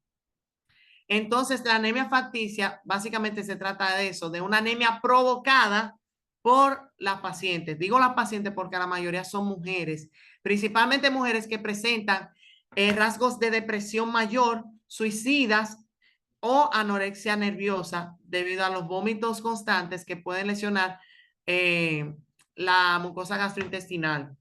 Entonces, la anemia facticia básicamente se trata de eso, de una anemia provocada por las pacientes. Digo las pacientes porque la mayoría son mujeres, principalmente mujeres que presentan rasgos de depresión mayor, suicidas o anorexia nerviosa debido a los vómitos constantes que pueden lesionar la mucosa gastrointestinal.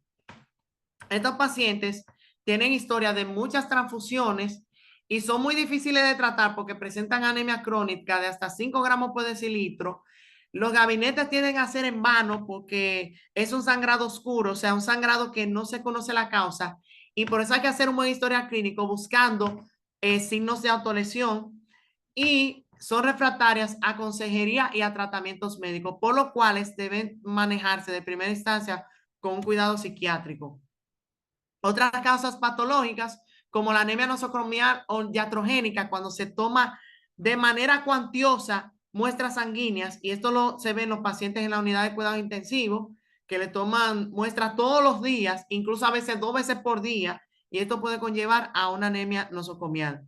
Estos pacientes tienen historia de muchas transfusiones y son muy difíciles de tratar porque presentan anemia crónica de hasta 5 gramos por decilitro. Los gabinetes tienden a ser en vano porque es un sangrado oscuro, o sea, un sangrado que no se conoce la causa y por eso hay que hacer un buen historial clínico buscando signos de autolesión y son refractarias a consejería y a tratamientos médicos, por lo cuales deben manejarse de primera instancia con un cuidado psiquiátrico. Otras causas patológicas, como la anemia nosocomial o iatrogénica, cuando se toma de manera cuantiosa muestras sanguíneas, y esto se ve en los pacientes en la unidad de cuidados intensivos, que le toman muestras todos los días, incluso a veces 2 veces por día, y esto puede conllevar a una anemia nosocomial.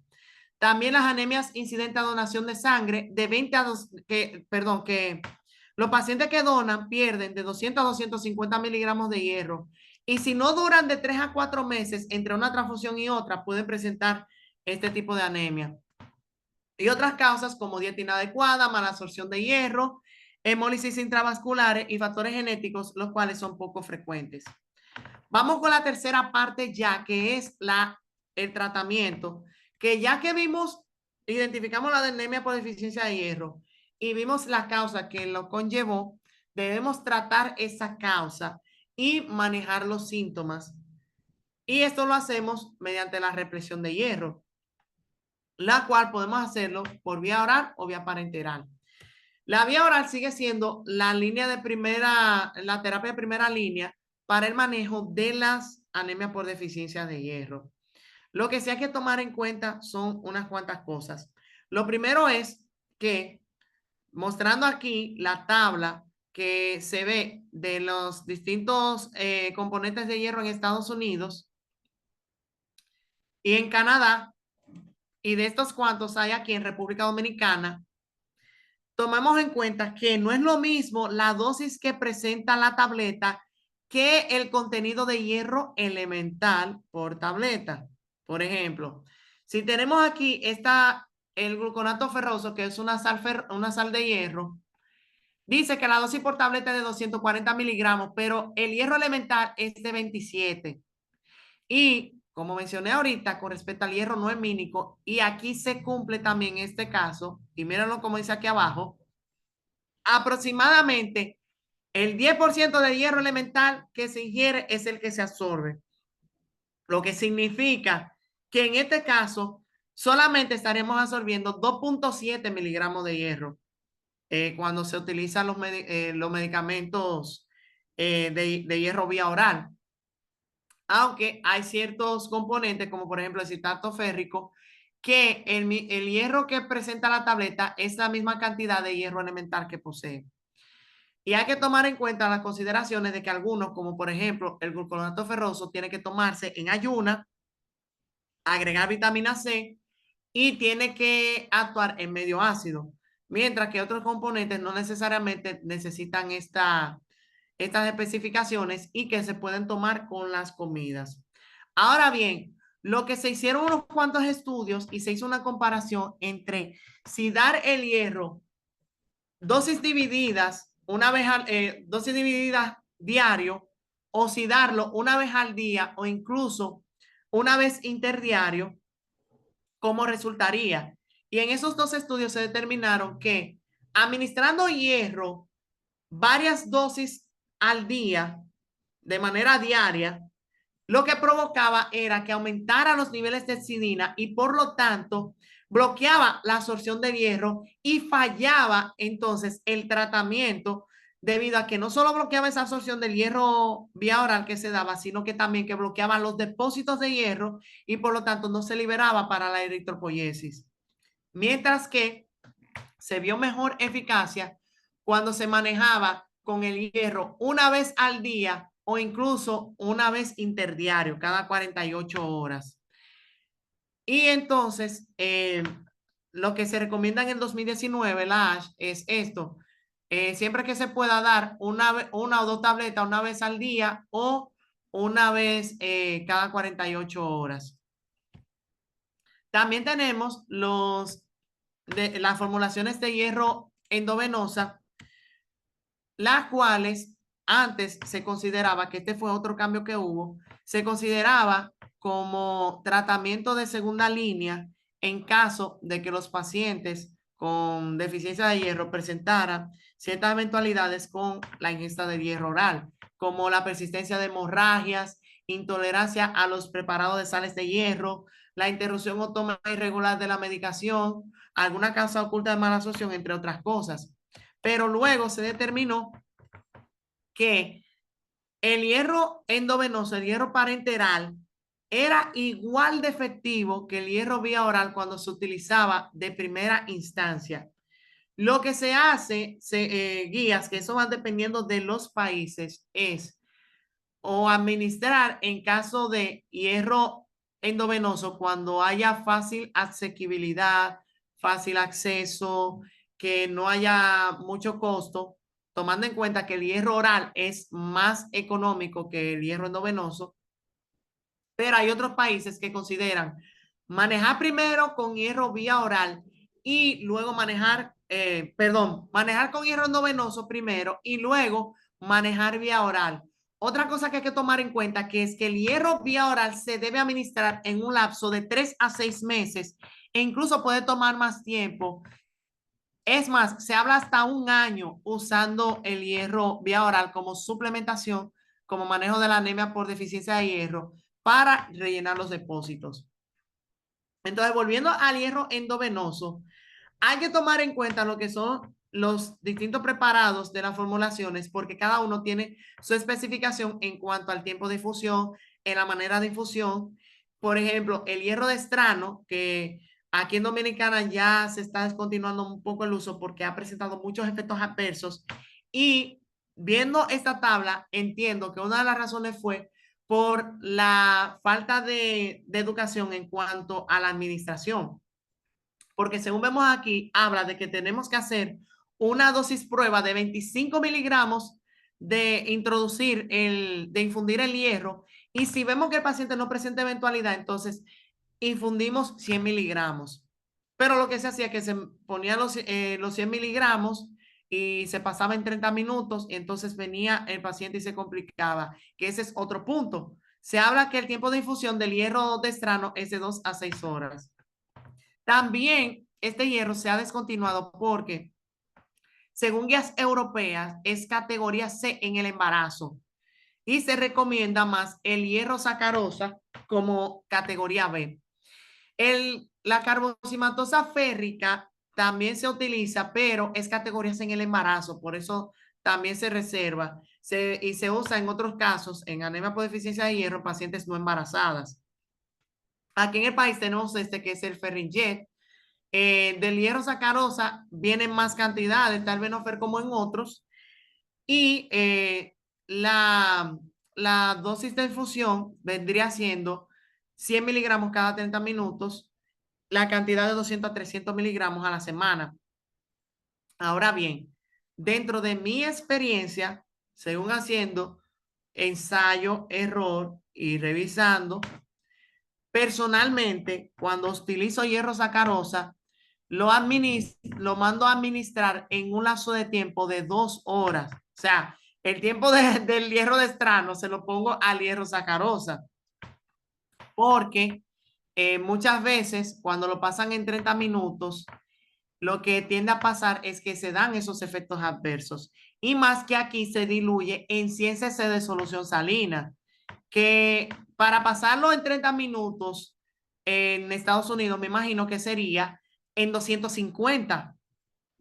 También las anemias incidentes a donación de sangre de 20 a 2, que los pacientes que donan pierden de 200 a 250 miligramos de hierro. Y si no duran de 3 a 4 meses entre una transfusión y otra, pueden presentar este tipo de anemia. Y otras causas como dieta inadecuada, mala absorción de hierro, hemólisis intravasculares y factores genéticos, los cuales son poco frecuentes. Vamos con la tercera parte ya, que es el tratamiento, que ya que identificamos la anemia por deficiencia de hierro y vimos la causa que lo conllevó, debemos tratar esa causa y manejar los síntomas. Y esto lo hacemos mediante la represión de hierro, la cual podemos hacerlo por vía oral o vía parenteral. La vía oral sigue siendo la línea de primera, la terapia de primera línea para el manejo de las anemias por deficiencia de hierro. Lo que sí hay que tomar en cuenta son unas cuantas cosas. Lo primero es que, mostrando aquí la tabla que se ve de los distintos componentes de hierro en Estados Unidos y en Canadá, y de estos cuantos hay aquí en República Dominicana, tomemos en cuenta que no es lo mismo la dosis que presenta la tableta que el contenido de hierro elemental por tableta. Por ejemplo, si tenemos aquí el gluconato ferroso, que es una sal de hierro, dice que la dosis por tableta es de 240 miligramos, pero el hierro elemental es de 27. Y como mencioné ahorita, con respecto al hierro no es mínico, y aquí se cumple también este caso, y mírenlo como dice aquí abajo, aproximadamente el 10% de hierro elemental que se ingiere es el que se absorbe, lo que significa que en este caso solamente estaremos absorbiendo 2.7 miligramos de hierro cuando se utilizan los medicamentos de hierro vía oral. Aunque hay ciertos componentes, como por ejemplo el citrato férrico, que el hierro que presenta la tableta es la misma cantidad de hierro elemental que posee. Y hay que tomar en cuenta las consideraciones de que algunos, como por ejemplo el gluconato ferroso, tiene que tomarse en ayuna, agregar vitamina C y tiene que actuar en medio ácido, mientras que otros componentes no necesariamente necesitan estas especificaciones y que se pueden tomar con las comidas. Ahora bien, lo que se hicieron unos cuantos estudios y se hizo una comparación entre si dar el hierro dosis divididas dosis divididas diario, o si darlo una vez al día o incluso una vez interdiario, ¿cómo resultaría? Y en esos dos estudios se determinaron que administrando hierro varias dosis al día de manera diaria, lo que provocaba era que aumentara los niveles de cidina y por lo tanto bloqueaba la absorción de hierro y fallaba entonces el tratamiento debido a que no solo bloqueaba esa absorción del hierro vía oral que se daba, sino que también que bloqueaba los depósitos de hierro y por lo tanto no se liberaba para la eritropoyesis. Mientras que se vio mejor eficacia cuando se manejaba con el hierro una vez al día o incluso una vez interdiario, cada 48 horas. Y entonces, lo que se recomienda en el 2019, la ASH, es esto. Siempre que se pueda dar una o dos tabletas una vez al día o una vez cada 48 horas. También tenemos las formulaciones de hierro endovenosa, las cuales antes se consideraba, que este fue otro cambio que hubo, se consideraba como tratamiento de segunda línea en caso de que los pacientes con deficiencia de hierro presentaran ciertas eventualidades con la ingesta de hierro oral, como la persistencia de hemorragias, intolerancia a los preparados de sales de hierro, la interrupción o toma irregular de la medicación, alguna causa oculta de mala absorción, entre otras cosas. Pero luego se determinó que el hierro endovenoso, el hierro parenteral, era igual de efectivo que el hierro vía oral cuando se utilizaba de primera instancia. Lo que se hace, guías, que eso van dependiendo de los países, es o administrar en caso de hierro endovenoso cuando haya fácil asequibilidad, fácil acceso, que no haya mucho costo, tomando en cuenta que el hierro oral es más económico que el hierro endovenoso, pero hay otros países que consideran manejar primero con hierro vía oral y luego manejar con hierro endovenoso primero y luego manejar vía oral. Otra cosa que hay que tomar en cuenta que es que el hierro vía oral se debe administrar en un lapso de 3 a 6 meses e incluso puede tomar más tiempo. Es más, se habla hasta un año usando el hierro vía oral como suplementación, como manejo de la anemia por deficiencia de hierro para rellenar los depósitos. Entonces, volviendo al hierro endovenoso, hay que tomar en cuenta lo que son los distintos preparados de las formulaciones porque cada uno tiene su especificación en cuanto al tiempo de infusión, en la manera de infusión. Por ejemplo, el hierro de estrano, que aquí en Dominicana ya se está descontinuando un poco el uso porque ha presentado muchos efectos adversos. Y viendo esta tabla, entiendo que una de las razones fue por la falta de educación en cuanto a la administración. Porque según vemos aquí, habla de que tenemos que hacer una dosis prueba de 25 miligramos de de infundir el hierro. Y si vemos que el paciente no presenta eventualidad, entonces infundimos 100 miligramos. Pero lo que se hacía es que se ponía los 100 miligramos y se pasaba en 30 minutos y entonces venía el paciente y se complicaba, que ese es otro punto. Se habla que el tiempo de infusión del hierro de estrano es de 2 a 6 horas. También este hierro se ha descontinuado porque, según guías europeas, es categoría C en el embarazo y se recomienda más el hierro sacarosa como categoría B. La carboximatosa férrica también se utiliza, pero es categoría C en el embarazo, por eso también se reserva y se usa en otros casos en anemia por deficiencia de hierro en pacientes no embarazadas. Aquí en el país tenemos este que es el Ferrinjet. Del hierro sacarosa vienen más cantidades, tal vez no fer como en otros, y la, la dosis de infusión vendría siendo 100 miligramos cada 30 minutos, la cantidad de 200 a 300 miligramos a la semana. Ahora bien, dentro de mi experiencia, según haciendo ensayo, error y revisando, personalmente, cuando utilizo hierro sacarosa, lo mando a administrar en un lapso de tiempo de 2 horas. O sea, el tiempo del hierro de estrano se lo pongo al hierro sacarosa, porque muchas veces cuando lo pasan en 30 minutos, lo que tiende a pasar es que se dan esos efectos adversos. Y más que aquí se diluye en 100 cc de solución salina, que para pasarlo en 30 minutos en Estados Unidos, me imagino que sería en 250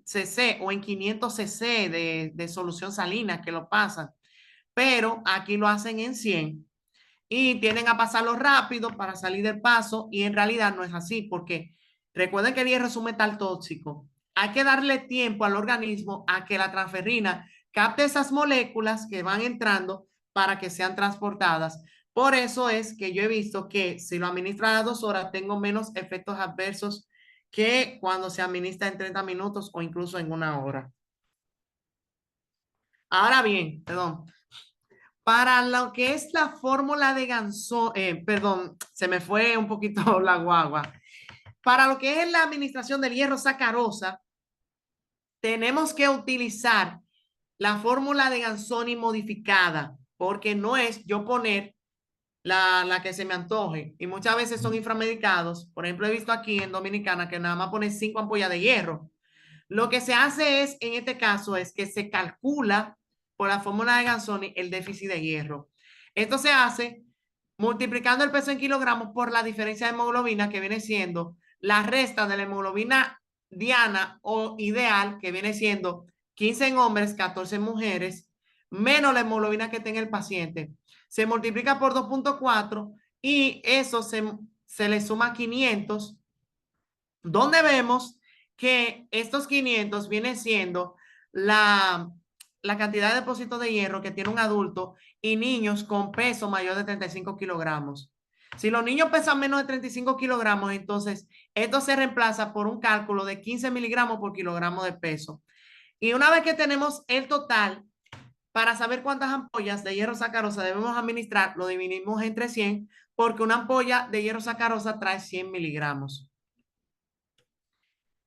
cc o en 500 cc de solución salina que lo pasan, pero aquí lo hacen en 100 y tienden a pasarlo rápido para salir del paso y en realidad no es así porque recuerden que el hierro es un metal tóxico. Hay que darle tiempo al organismo a que la transferrina capte esas moléculas que van entrando para que sean transportadas. Por eso es que yo he visto que si lo administra a 2 horas tengo menos efectos adversos que cuando se administra en 30 minutos o incluso en 1 hora. Ahora bien, perdón, para lo que es la fórmula de Ganso, perdón, se me fue un poquito la guagua. Para lo que es la administración del hierro sacarosa, tenemos que utilizar la fórmula de Gansoni modificada, porque no es yo poner la que se me antoje. Y muchas veces son inframedicados. Por ejemplo, he visto aquí en Dominicana que nada más pone 5 ampollas de hierro. Lo que se hace es, en este caso, es que se calcula por la fórmula de Gansoni el déficit de hierro. Esto se hace multiplicando el peso en kilogramos por la diferencia de hemoglobina, que viene siendo la resta de la hemoglobina diana o ideal, que viene siendo 15 en hombres, 14 en mujeres, menos la hemoglobina que tenga el paciente. Se multiplica por 2.4 y eso se le suma 500, donde vemos que estos 500 viene siendo la cantidad de depósitos de hierro que tiene un adulto y niños con peso mayor de 35 kilogramos. Si los niños pesan menos de 35 kilogramos, entonces esto se reemplaza por un cálculo de 15 miligramos por kilogramo de peso. Y una vez que tenemos el total, para saber cuántas ampollas de hierro sacarosa debemos administrar, lo dividimos entre 100 porque una ampolla de hierro sacarosa trae 100 miligramos.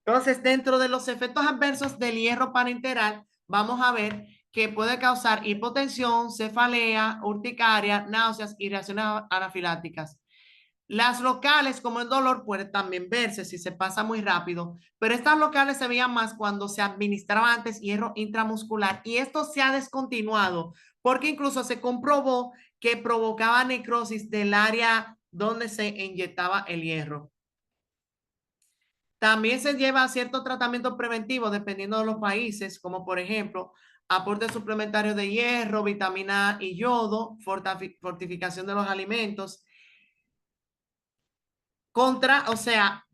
Entonces, dentro de los efectos adversos del hierro parenteral, vamos a ver que puede causar hipotensión, cefalea, urticaria, náuseas y reacciones anafilácticas. Las locales, como el dolor, puede también verse si se pasa muy rápido, pero estas locales se veían más cuando se administraba antes hierro intramuscular y esto se ha descontinuado porque incluso se comprobó que provocaba necrosis del área donde se inyectaba el hierro. También se lleva cierto tratamiento preventivo dependiendo de los países, como por ejemplo, aporte suplementario de hierro, vitamina A y yodo, fortificación de los alimentos. O sea,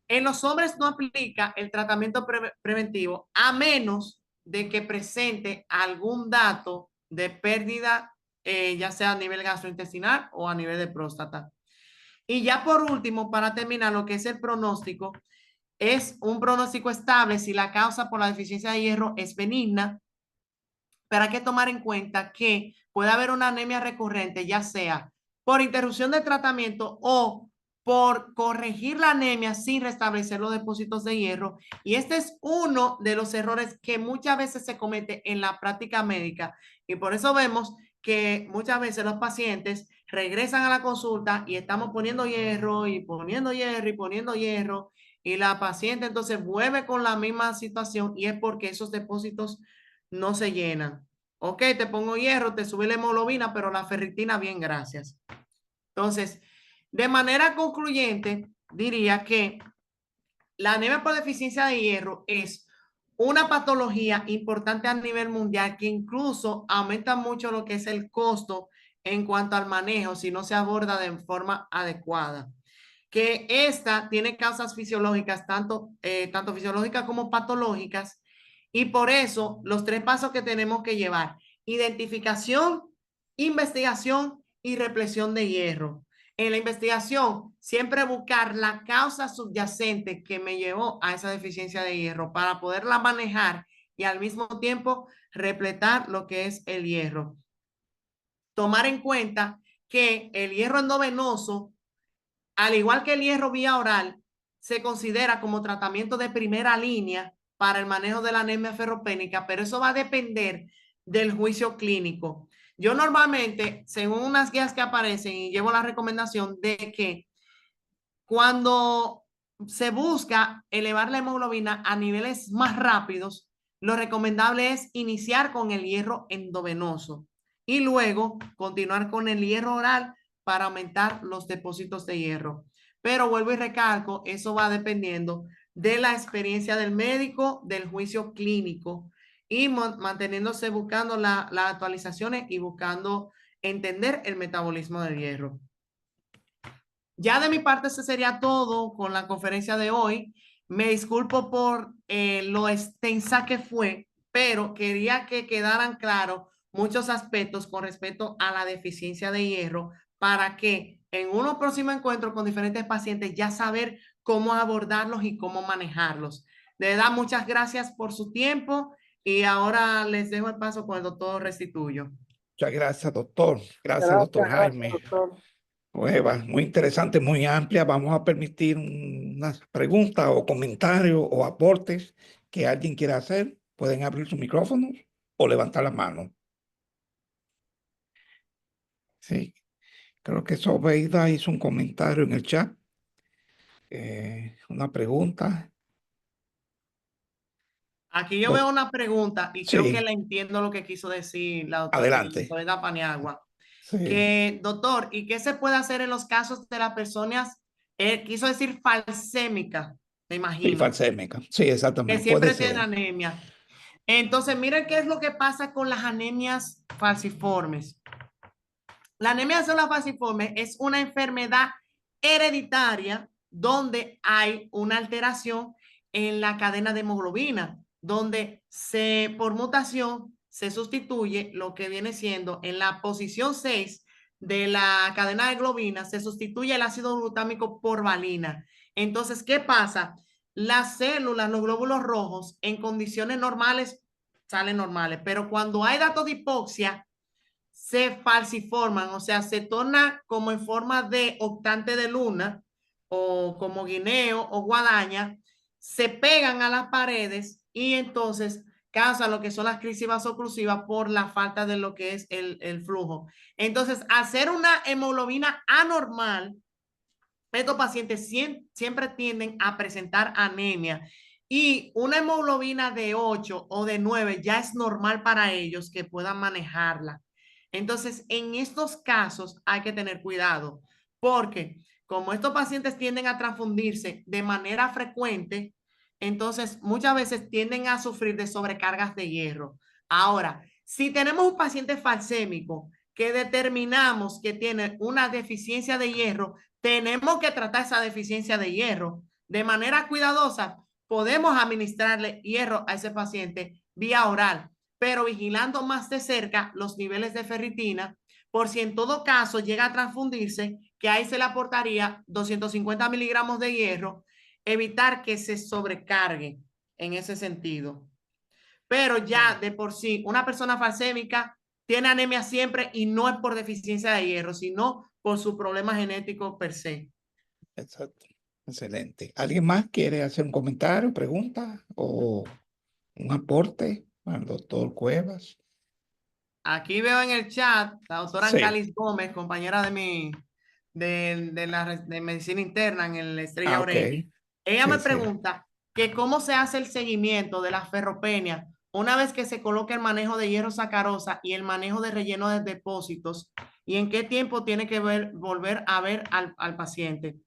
en los hombres no aplica el tratamiento preventivo a menos de que presente algún dato de pérdida, ya sea a nivel gastrointestinal o a nivel de próstata. Y ya por último, para terminar, lo que es el pronóstico, es un pronóstico estable si la causa por la deficiencia de hierro es benigna, pero hay que tomar en cuenta que puede haber una anemia recurrente, ya sea por interrupción de tratamiento o por corregir la anemia sin restablecer los depósitos de hierro. Y este es uno de los errores que muchas veces se comete en la práctica médica. Y por eso vemos que muchas veces los pacientes regresan a la consulta y estamos poniendo hierro y poniendo hierro y poniendo hierro. Y la paciente entonces vuelve con la misma situación y es porque esos depósitos no se llenan. Ok, te pongo hierro, te sube la hemoglobina, pero la ferritina, bien, gracias. Entonces, de manera concluyente, diría que la anemia por deficiencia de hierro es una patología importante a nivel mundial que incluso aumenta mucho lo que es el costo en cuanto al manejo si no se aborda de forma adecuada. Que esta tiene causas fisiológicas, tanto fisiológicas como patológicas, y por eso los tres pasos que tenemos que llevar: identificación, investigación y represión de hierro. En la investigación, siempre buscar la causa subyacente que me llevó a esa deficiencia de hierro para poderla manejar y al mismo tiempo repletar lo que es el hierro. Tomar en cuenta que el hierro endovenoso, al igual que el hierro vía oral, se considera como tratamiento de primera línea para el manejo de la anemia ferropénica, pero eso va a depender del juicio clínico. Yo normalmente, según unas guías que aparecen, y llevo la recomendación de que cuando se busca elevar la hemoglobina a niveles más rápidos, lo recomendable es iniciar con el hierro endovenoso y luego continuar con el hierro oral para aumentar los depósitos de hierro. Pero vuelvo y recalco, eso va dependiendo de la experiencia del médico, del juicio clínico y manteniéndose buscando las actualizaciones y buscando entender el metabolismo del hierro. Ya de mi parte, ese sería todo con la conferencia de hoy. Me disculpo por lo extensa que fue, pero quería que quedaran claros muchos aspectos con respecto a la deficiencia de hierro para que en unos próximos encuentros con diferentes pacientes ya saber cómo abordarlos y cómo manejarlos. De verdad, muchas gracias por su tiempo y ahora les dejo el paso con el doctor Restituyo. Muchas gracias, doctor. Gracias, doctor Gracias, Jaime. doctor. Nueva, muy interesante, muy amplia. Vamos a permitir unas preguntas o comentarios o aportes que alguien quiera hacer. Pueden abrir sus micrófonos o levantar la mano. Sí, creo que Sobeida hizo un comentario en el chat. Una pregunta. Aquí yo veo una pregunta y creo que Sí, la entiendo lo que quiso decir la adelante. doctora Paniagua. Sí, Que, doctor, ¿y qué se puede hacer en los casos de las personas, quiso decir falsémica, me sí, imagino, falsémica. Sí, que exactamente. Puede siempre tienen ser. anemia? Entonces, miren qué es lo que pasa con las anemias falciformes. La anemia célula falciforme es una enfermedad hereditaria donde hay una alteración en la cadena de hemoglobina, donde por mutación se sustituye lo que viene siendo en la posición 6 de la cadena de globina, se sustituye el ácido glutámico por valina. Entonces, ¿qué pasa? Las células, los glóbulos rojos, en condiciones normales salen normales, pero cuando hay datos de hipoxia, se falsiforman, o sea, se torna como en forma de octante de luna o como guineo o guadaña, se pegan a las paredes y entonces causa lo que son las crisis vasoclusivas por la falta de lo que es el flujo. Entonces, hacer una hemoglobina anormal, estos pacientes siempre tienden a presentar anemia y una hemoglobina de 8 o de 9 ya es normal para ellos que puedan manejarla. Entonces, en estos casos hay que tener cuidado porque como estos pacientes tienden a transfundirse de manera frecuente, entonces muchas veces tienden a sufrir de sobrecargas de hierro. Ahora, si tenemos un paciente falsémico que determinamos que tiene una deficiencia de hierro, tenemos que tratar esa deficiencia de hierro de manera cuidadosa. Podemos administrarle hierro a ese paciente vía oral, pero vigilando más de cerca los niveles de ferritina, por si en todo caso llega a transfundirse, que ahí se le aportaría 250 miligramos de hierro, evitar que se sobrecargue en ese sentido. Pero ya de por sí, una persona falsémica tiene anemia siempre y no es por deficiencia de hierro, sino por su problema genético per se. Exacto. Excelente. ¿Alguien más quiere hacer un comentario, pregunta o un aporte al doctor Cuevas? Aquí veo en el chat la doctora Sí. Ancalis Gómez, compañera de medicina interna en el Estrella Ah, ok. Aurelia. Ella Sí, me sí. pregunta que cómo se hace el seguimiento de la ferropenia una vez que se coloca el manejo de hierro sacarosa y el manejo de relleno de depósitos y en qué tiempo tiene que volver a ver al paciente.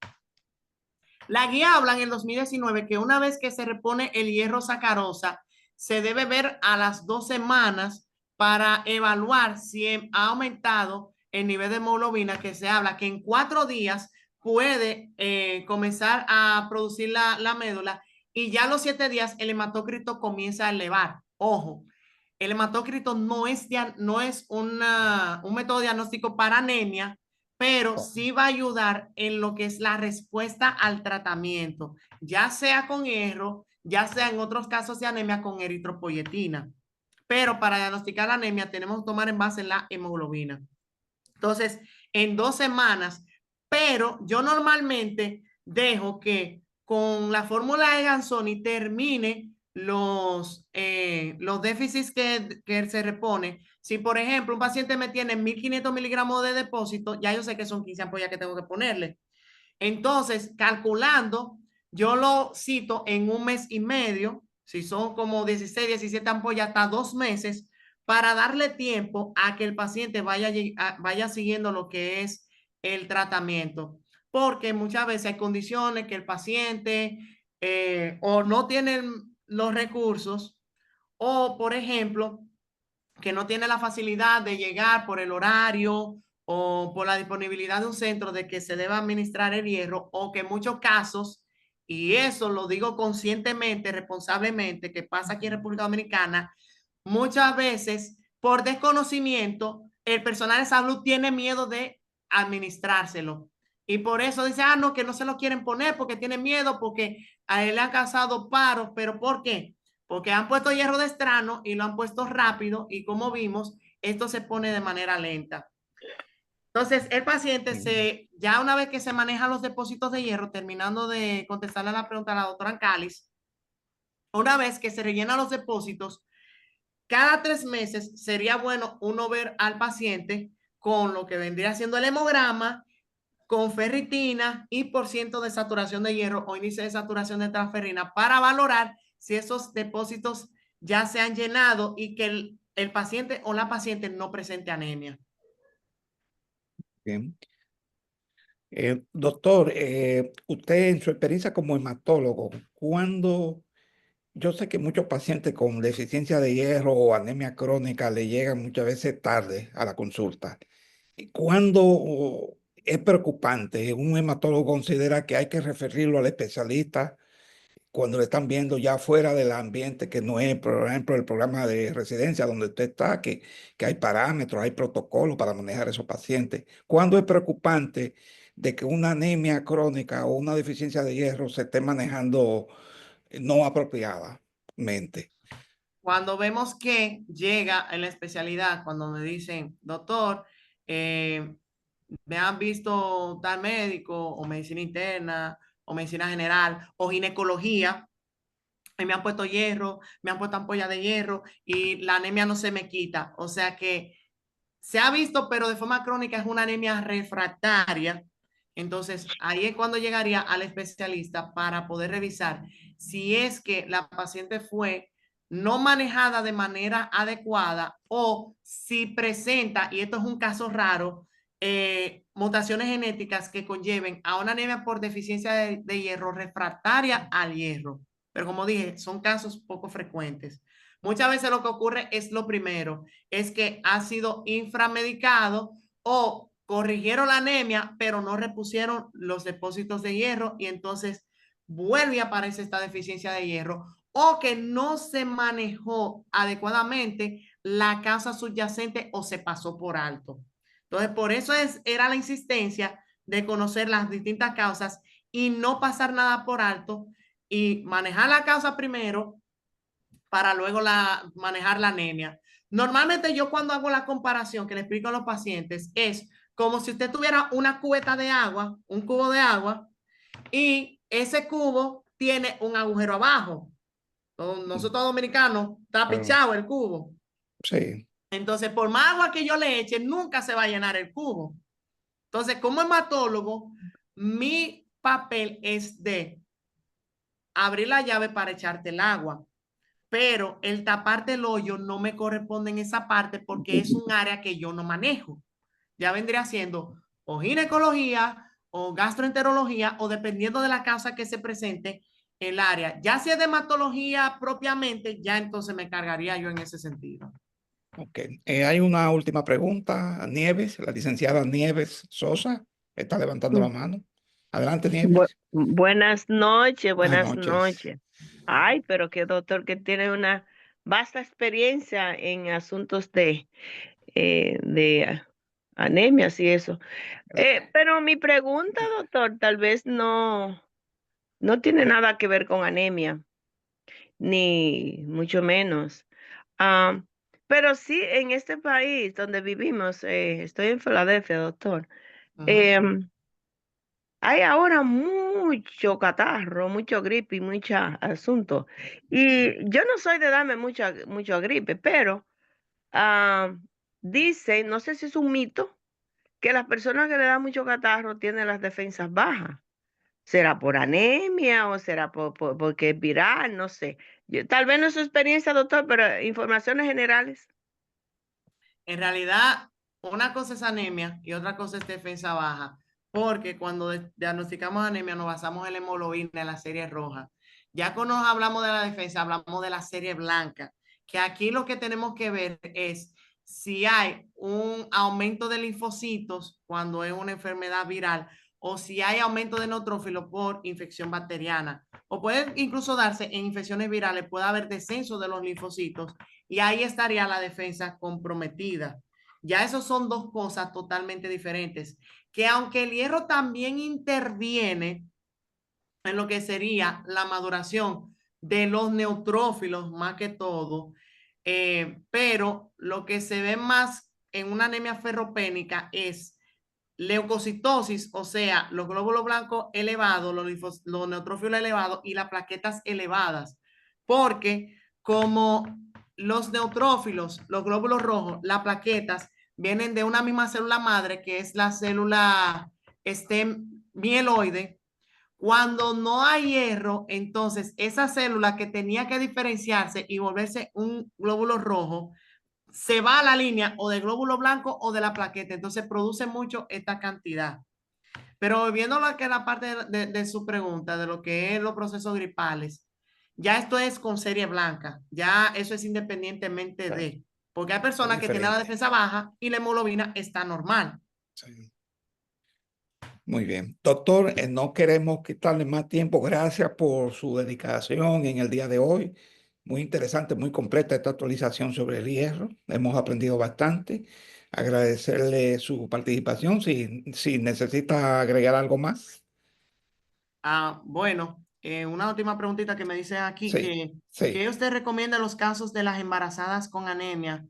La guía habla en el 2019 que una vez que se repone el hierro sacarosa, se debe ver a las 2 semanas para evaluar si ha aumentado el nivel de hemoglobina, que se habla que en 4 días puede comenzar a producir la médula y ya a los 7 días el hematócrito comienza a elevar. Ojo, el hematócrito no es un método diagnóstico para anemia, pero Oh, sí va a ayudar en lo que es la respuesta al tratamiento, ya sea con hierro, ya sea en otros casos de anemia con eritropoyetina. Pero para diagnosticar la anemia tenemos que tomar en base en la hemoglobina. Entonces, en 2 semanas, pero yo normalmente dejo que con la fórmula de Gansoni termine los déficits que se repone. Si, por ejemplo, un paciente me tiene 1500 miligramos de depósito, ya yo sé que son 15 ampollas que tengo que ponerle. Entonces, calculando, yo lo cito en 1 mes y medio, si son como 16, 17 ampollas, hasta 2 meses, para darle tiempo a que el paciente vaya siguiendo lo que es el tratamiento. Porque muchas veces hay condiciones que el paciente o no tiene los recursos o, por ejemplo, que no tiene la facilidad de llegar por el horario o por la disponibilidad de un centro de que se deba administrar el hierro o que en muchos casos, y eso lo digo conscientemente, responsablemente, que pasa aquí en República Dominicana, muchas veces por desconocimiento el personal de salud tiene miedo de administrárselo. Y por eso dice, ah, no, que no se lo quieren poner porque tiene miedo, porque a él le han causado paros, pero ¿por qué? Porque han puesto hierro de estrano y lo han puesto rápido y como vimos, esto se pone de manera lenta. Entonces, el paciente ya una vez que se manejan los depósitos de hierro, terminando de contestarle a la pregunta a la doctora Ancalis, una vez que se rellenan los depósitos, cada 3 meses sería bueno uno ver al paciente con lo que vendría siendo el hemograma, con ferritina y por ciento de saturación de hierro o índice de saturación de transferrina para valorar si esos depósitos ya se han llenado y que el paciente o la paciente no presente anemia. bien. Doctor, usted en su experiencia como hematólogo, cuando yo sé que muchos pacientes con deficiencia de hierro o anemia crónica le llegan muchas veces tarde a la consulta. ¿Cuándo es preocupante? Un hematólogo considera que hay que referirlo al especialista cuando le están viendo ya fuera del ambiente que no es, por ejemplo, el programa de residencia donde usted está, que hay parámetros, hay protocolos para manejar esos pacientes. ¿Cuándo es preocupante de que una anemia crónica o una deficiencia de hierro se esté manejando no apropiadamente? Cuando vemos que llega en la especialidad, cuando me dicen, doctor, eh, me han visto tal médico o medicina interna o medicina general o ginecología, y me han puesto hierro, me han puesto ampolla de hierro y la anemia no se me quita. O sea que se ha visto, pero de forma crónica es una anemia refractaria. Entonces, ahí es cuando llegaría al especialista para poder revisar si es que la paciente fue no manejada de manera adecuada o si presenta, y esto es un caso raro, mutaciones genéticas que conlleven a una anemia por deficiencia de hierro refractaria al hierro. Pero como dije, son casos poco frecuentes. Muchas veces lo que ocurre es lo primero, es que ha sido inframedicado o corrigieron la anemia, pero no repusieron los depósitos de hierro y entonces vuelve y aparece esta deficiencia de hierro o que no se manejó adecuadamente la causa subyacente o se pasó por alto. Entonces, por eso era la insistencia de conocer las distintas causas y no pasar nada por alto y manejar la causa primero para luego manejar la anemia. Normalmente yo cuando hago la comparación que le explico a los pacientes es como si usted tuviera una cubeta de agua, un cubo de agua, y ese cubo tiene un agujero abajo. Nosotros dominicanos, está Claro, pichado el cubo. sí, Entonces, por más agua que yo le eche, nunca se va a llenar el cubo. Entonces, como hematólogo, mi papel es de abrir la llave para echarte el agua, pero el taparte el hoyo no me corresponde en esa parte porque es un área que yo no manejo. Ya vendría siendo o ginecología o gastroenterología o dependiendo de la causa que se presente el área. Ya si es de hematología propiamente, ya entonces me cargaría yo en ese sentido. ok. Hay una última pregunta. Nieves, la licenciada Nieves Sosa, está levantando la mano. Adelante, Nieves. Buenas noches, Buenas buenas noches. noches. Ay, pero qué doctor que tiene una vasta experiencia en asuntos de anemias y eso. Pero mi pregunta, doctor, tal vez no tiene nada que ver con anemia, ni mucho menos. Ah, pero sí, en este país donde vivimos, estoy en Filadelfia, doctor. Uh -huh. em, Hay ahora mucho catarro, mucho gripe y mucho asunto. Y yo no soy de darme mucho gripe, pero ah, dicen, no sé si es un mito, que las personas que le dan mucho catarro tienen las defensas bajas. ¿Será por anemia o será porque es viral? No sé. Tal vez no es su experiencia, doctor, pero informaciones generales. En realidad, una cosa es anemia y otra cosa es defensa baja, porque cuando diagnosticamos anemia nos basamos en la hemoglobina, en la serie roja. Ya cuando hablamos de la defensa, hablamos de la serie blanca, que aquí lo que tenemos que ver es si hay un aumento de linfocitos cuando es una enfermedad viral o si hay aumento de neutrófilos por infección bacteriana. O puede incluso darse en infecciones virales, puede haber descenso de los linfocitos y ahí estaría la defensa comprometida. Ya esos son dos cosas totalmente diferentes, que aunque el hierro también interviene en lo que sería la maduración de los neutrófilos más que todo, pero lo que se ve más en una anemia ferropénica es leucocitosis, o sea, los glóbulos blancos elevados, los neutrófilos elevados y las plaquetas elevadas, porque como los neutrófilos, los glóbulos rojos, las plaquetas, vienen de una misma célula madre, que es la célula mieloide. Cuando no hay hierro, entonces esa célula que tenía que diferenciarse y volverse un glóbulo rojo, se va a la línea o de glóbulo blanco o de la plaqueta, entonces produce mucho esta cantidad. Pero viendo lo que es la parte de su pregunta, de lo que es los procesos gripales, ya esto es con serie blanca, ya eso es independientemente de, porque hay Es personas que tienen la diferente. defensa baja y la hemoglobina está normal. Sí. Muy bien. Doctor, no queremos quitarle más tiempo. Gracias por su dedicación en el día de hoy. Muy interesante, muy completa esta actualización sobre el hierro. Hemos aprendido bastante. Agradecerle su participación. Si necesita agregar algo más. Bueno, una última preguntita que me dicen aquí, Sí, sí. que usted recomienda los casos de las embarazadas con anemia,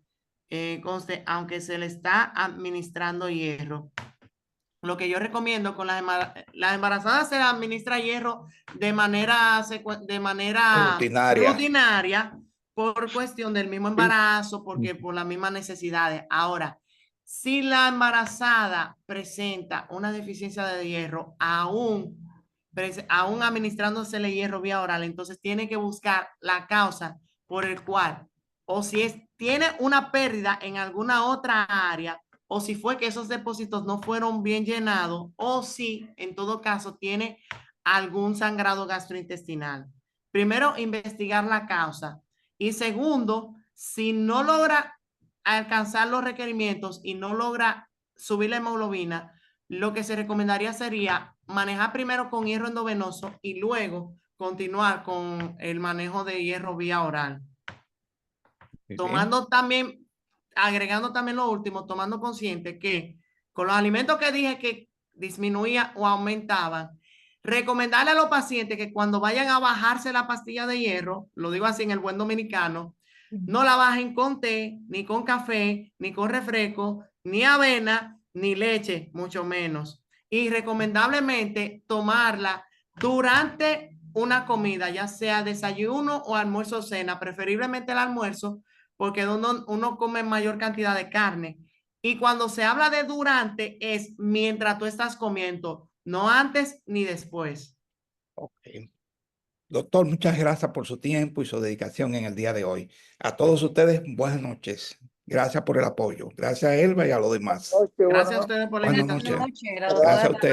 aunque se le está administrando hierro. Lo que yo recomiendo con las embarazadas se administra hierro de manera Rutinaria. rutinaria por cuestión del mismo Sí. embarazo, porque por las mismas necesidades. Ahora, si la embarazada presenta una deficiencia de hierro, aún administrándose el hierro vía oral, entonces tiene que buscar la causa por el cual, o si tiene una pérdida en alguna otra área, o si fue que esos depósitos no fueron bien llenados o si en todo caso tiene algún sangrado gastrointestinal. Primero, investigar la causa y segundo, si no logra alcanzar los requerimientos y no logra subir la hemoglobina, lo que se recomendaría sería manejar primero con hierro endovenoso y luego continuar con el manejo de hierro vía oral. Muy bien. Tomando también, agregando también lo último, tomando consciente que con los alimentos que dije que disminuía o aumentaban, recomendarle a los pacientes que cuando vayan a bajarse la pastilla de hierro, lo digo así en el buen dominicano, no la bajen con té, ni con café, ni con refresco, ni avena, ni leche, mucho menos. Y recomendablemente tomarla durante una comida, ya sea desayuno o almuerzo o cena, preferiblemente el almuerzo, porque uno come mayor cantidad de carne. Y cuando se habla de durante, es mientras tú estás comiendo, no antes ni después. Ok. Doctor, muchas gracias por su tiempo y su dedicación en el día de hoy. A todos ustedes, buenas noches. Gracias por el apoyo. Gracias a Elba y a los demás. Gracias a ustedes por la Buenas invitación. noches. Buenas noches, la doctora. Gracias a ustedes.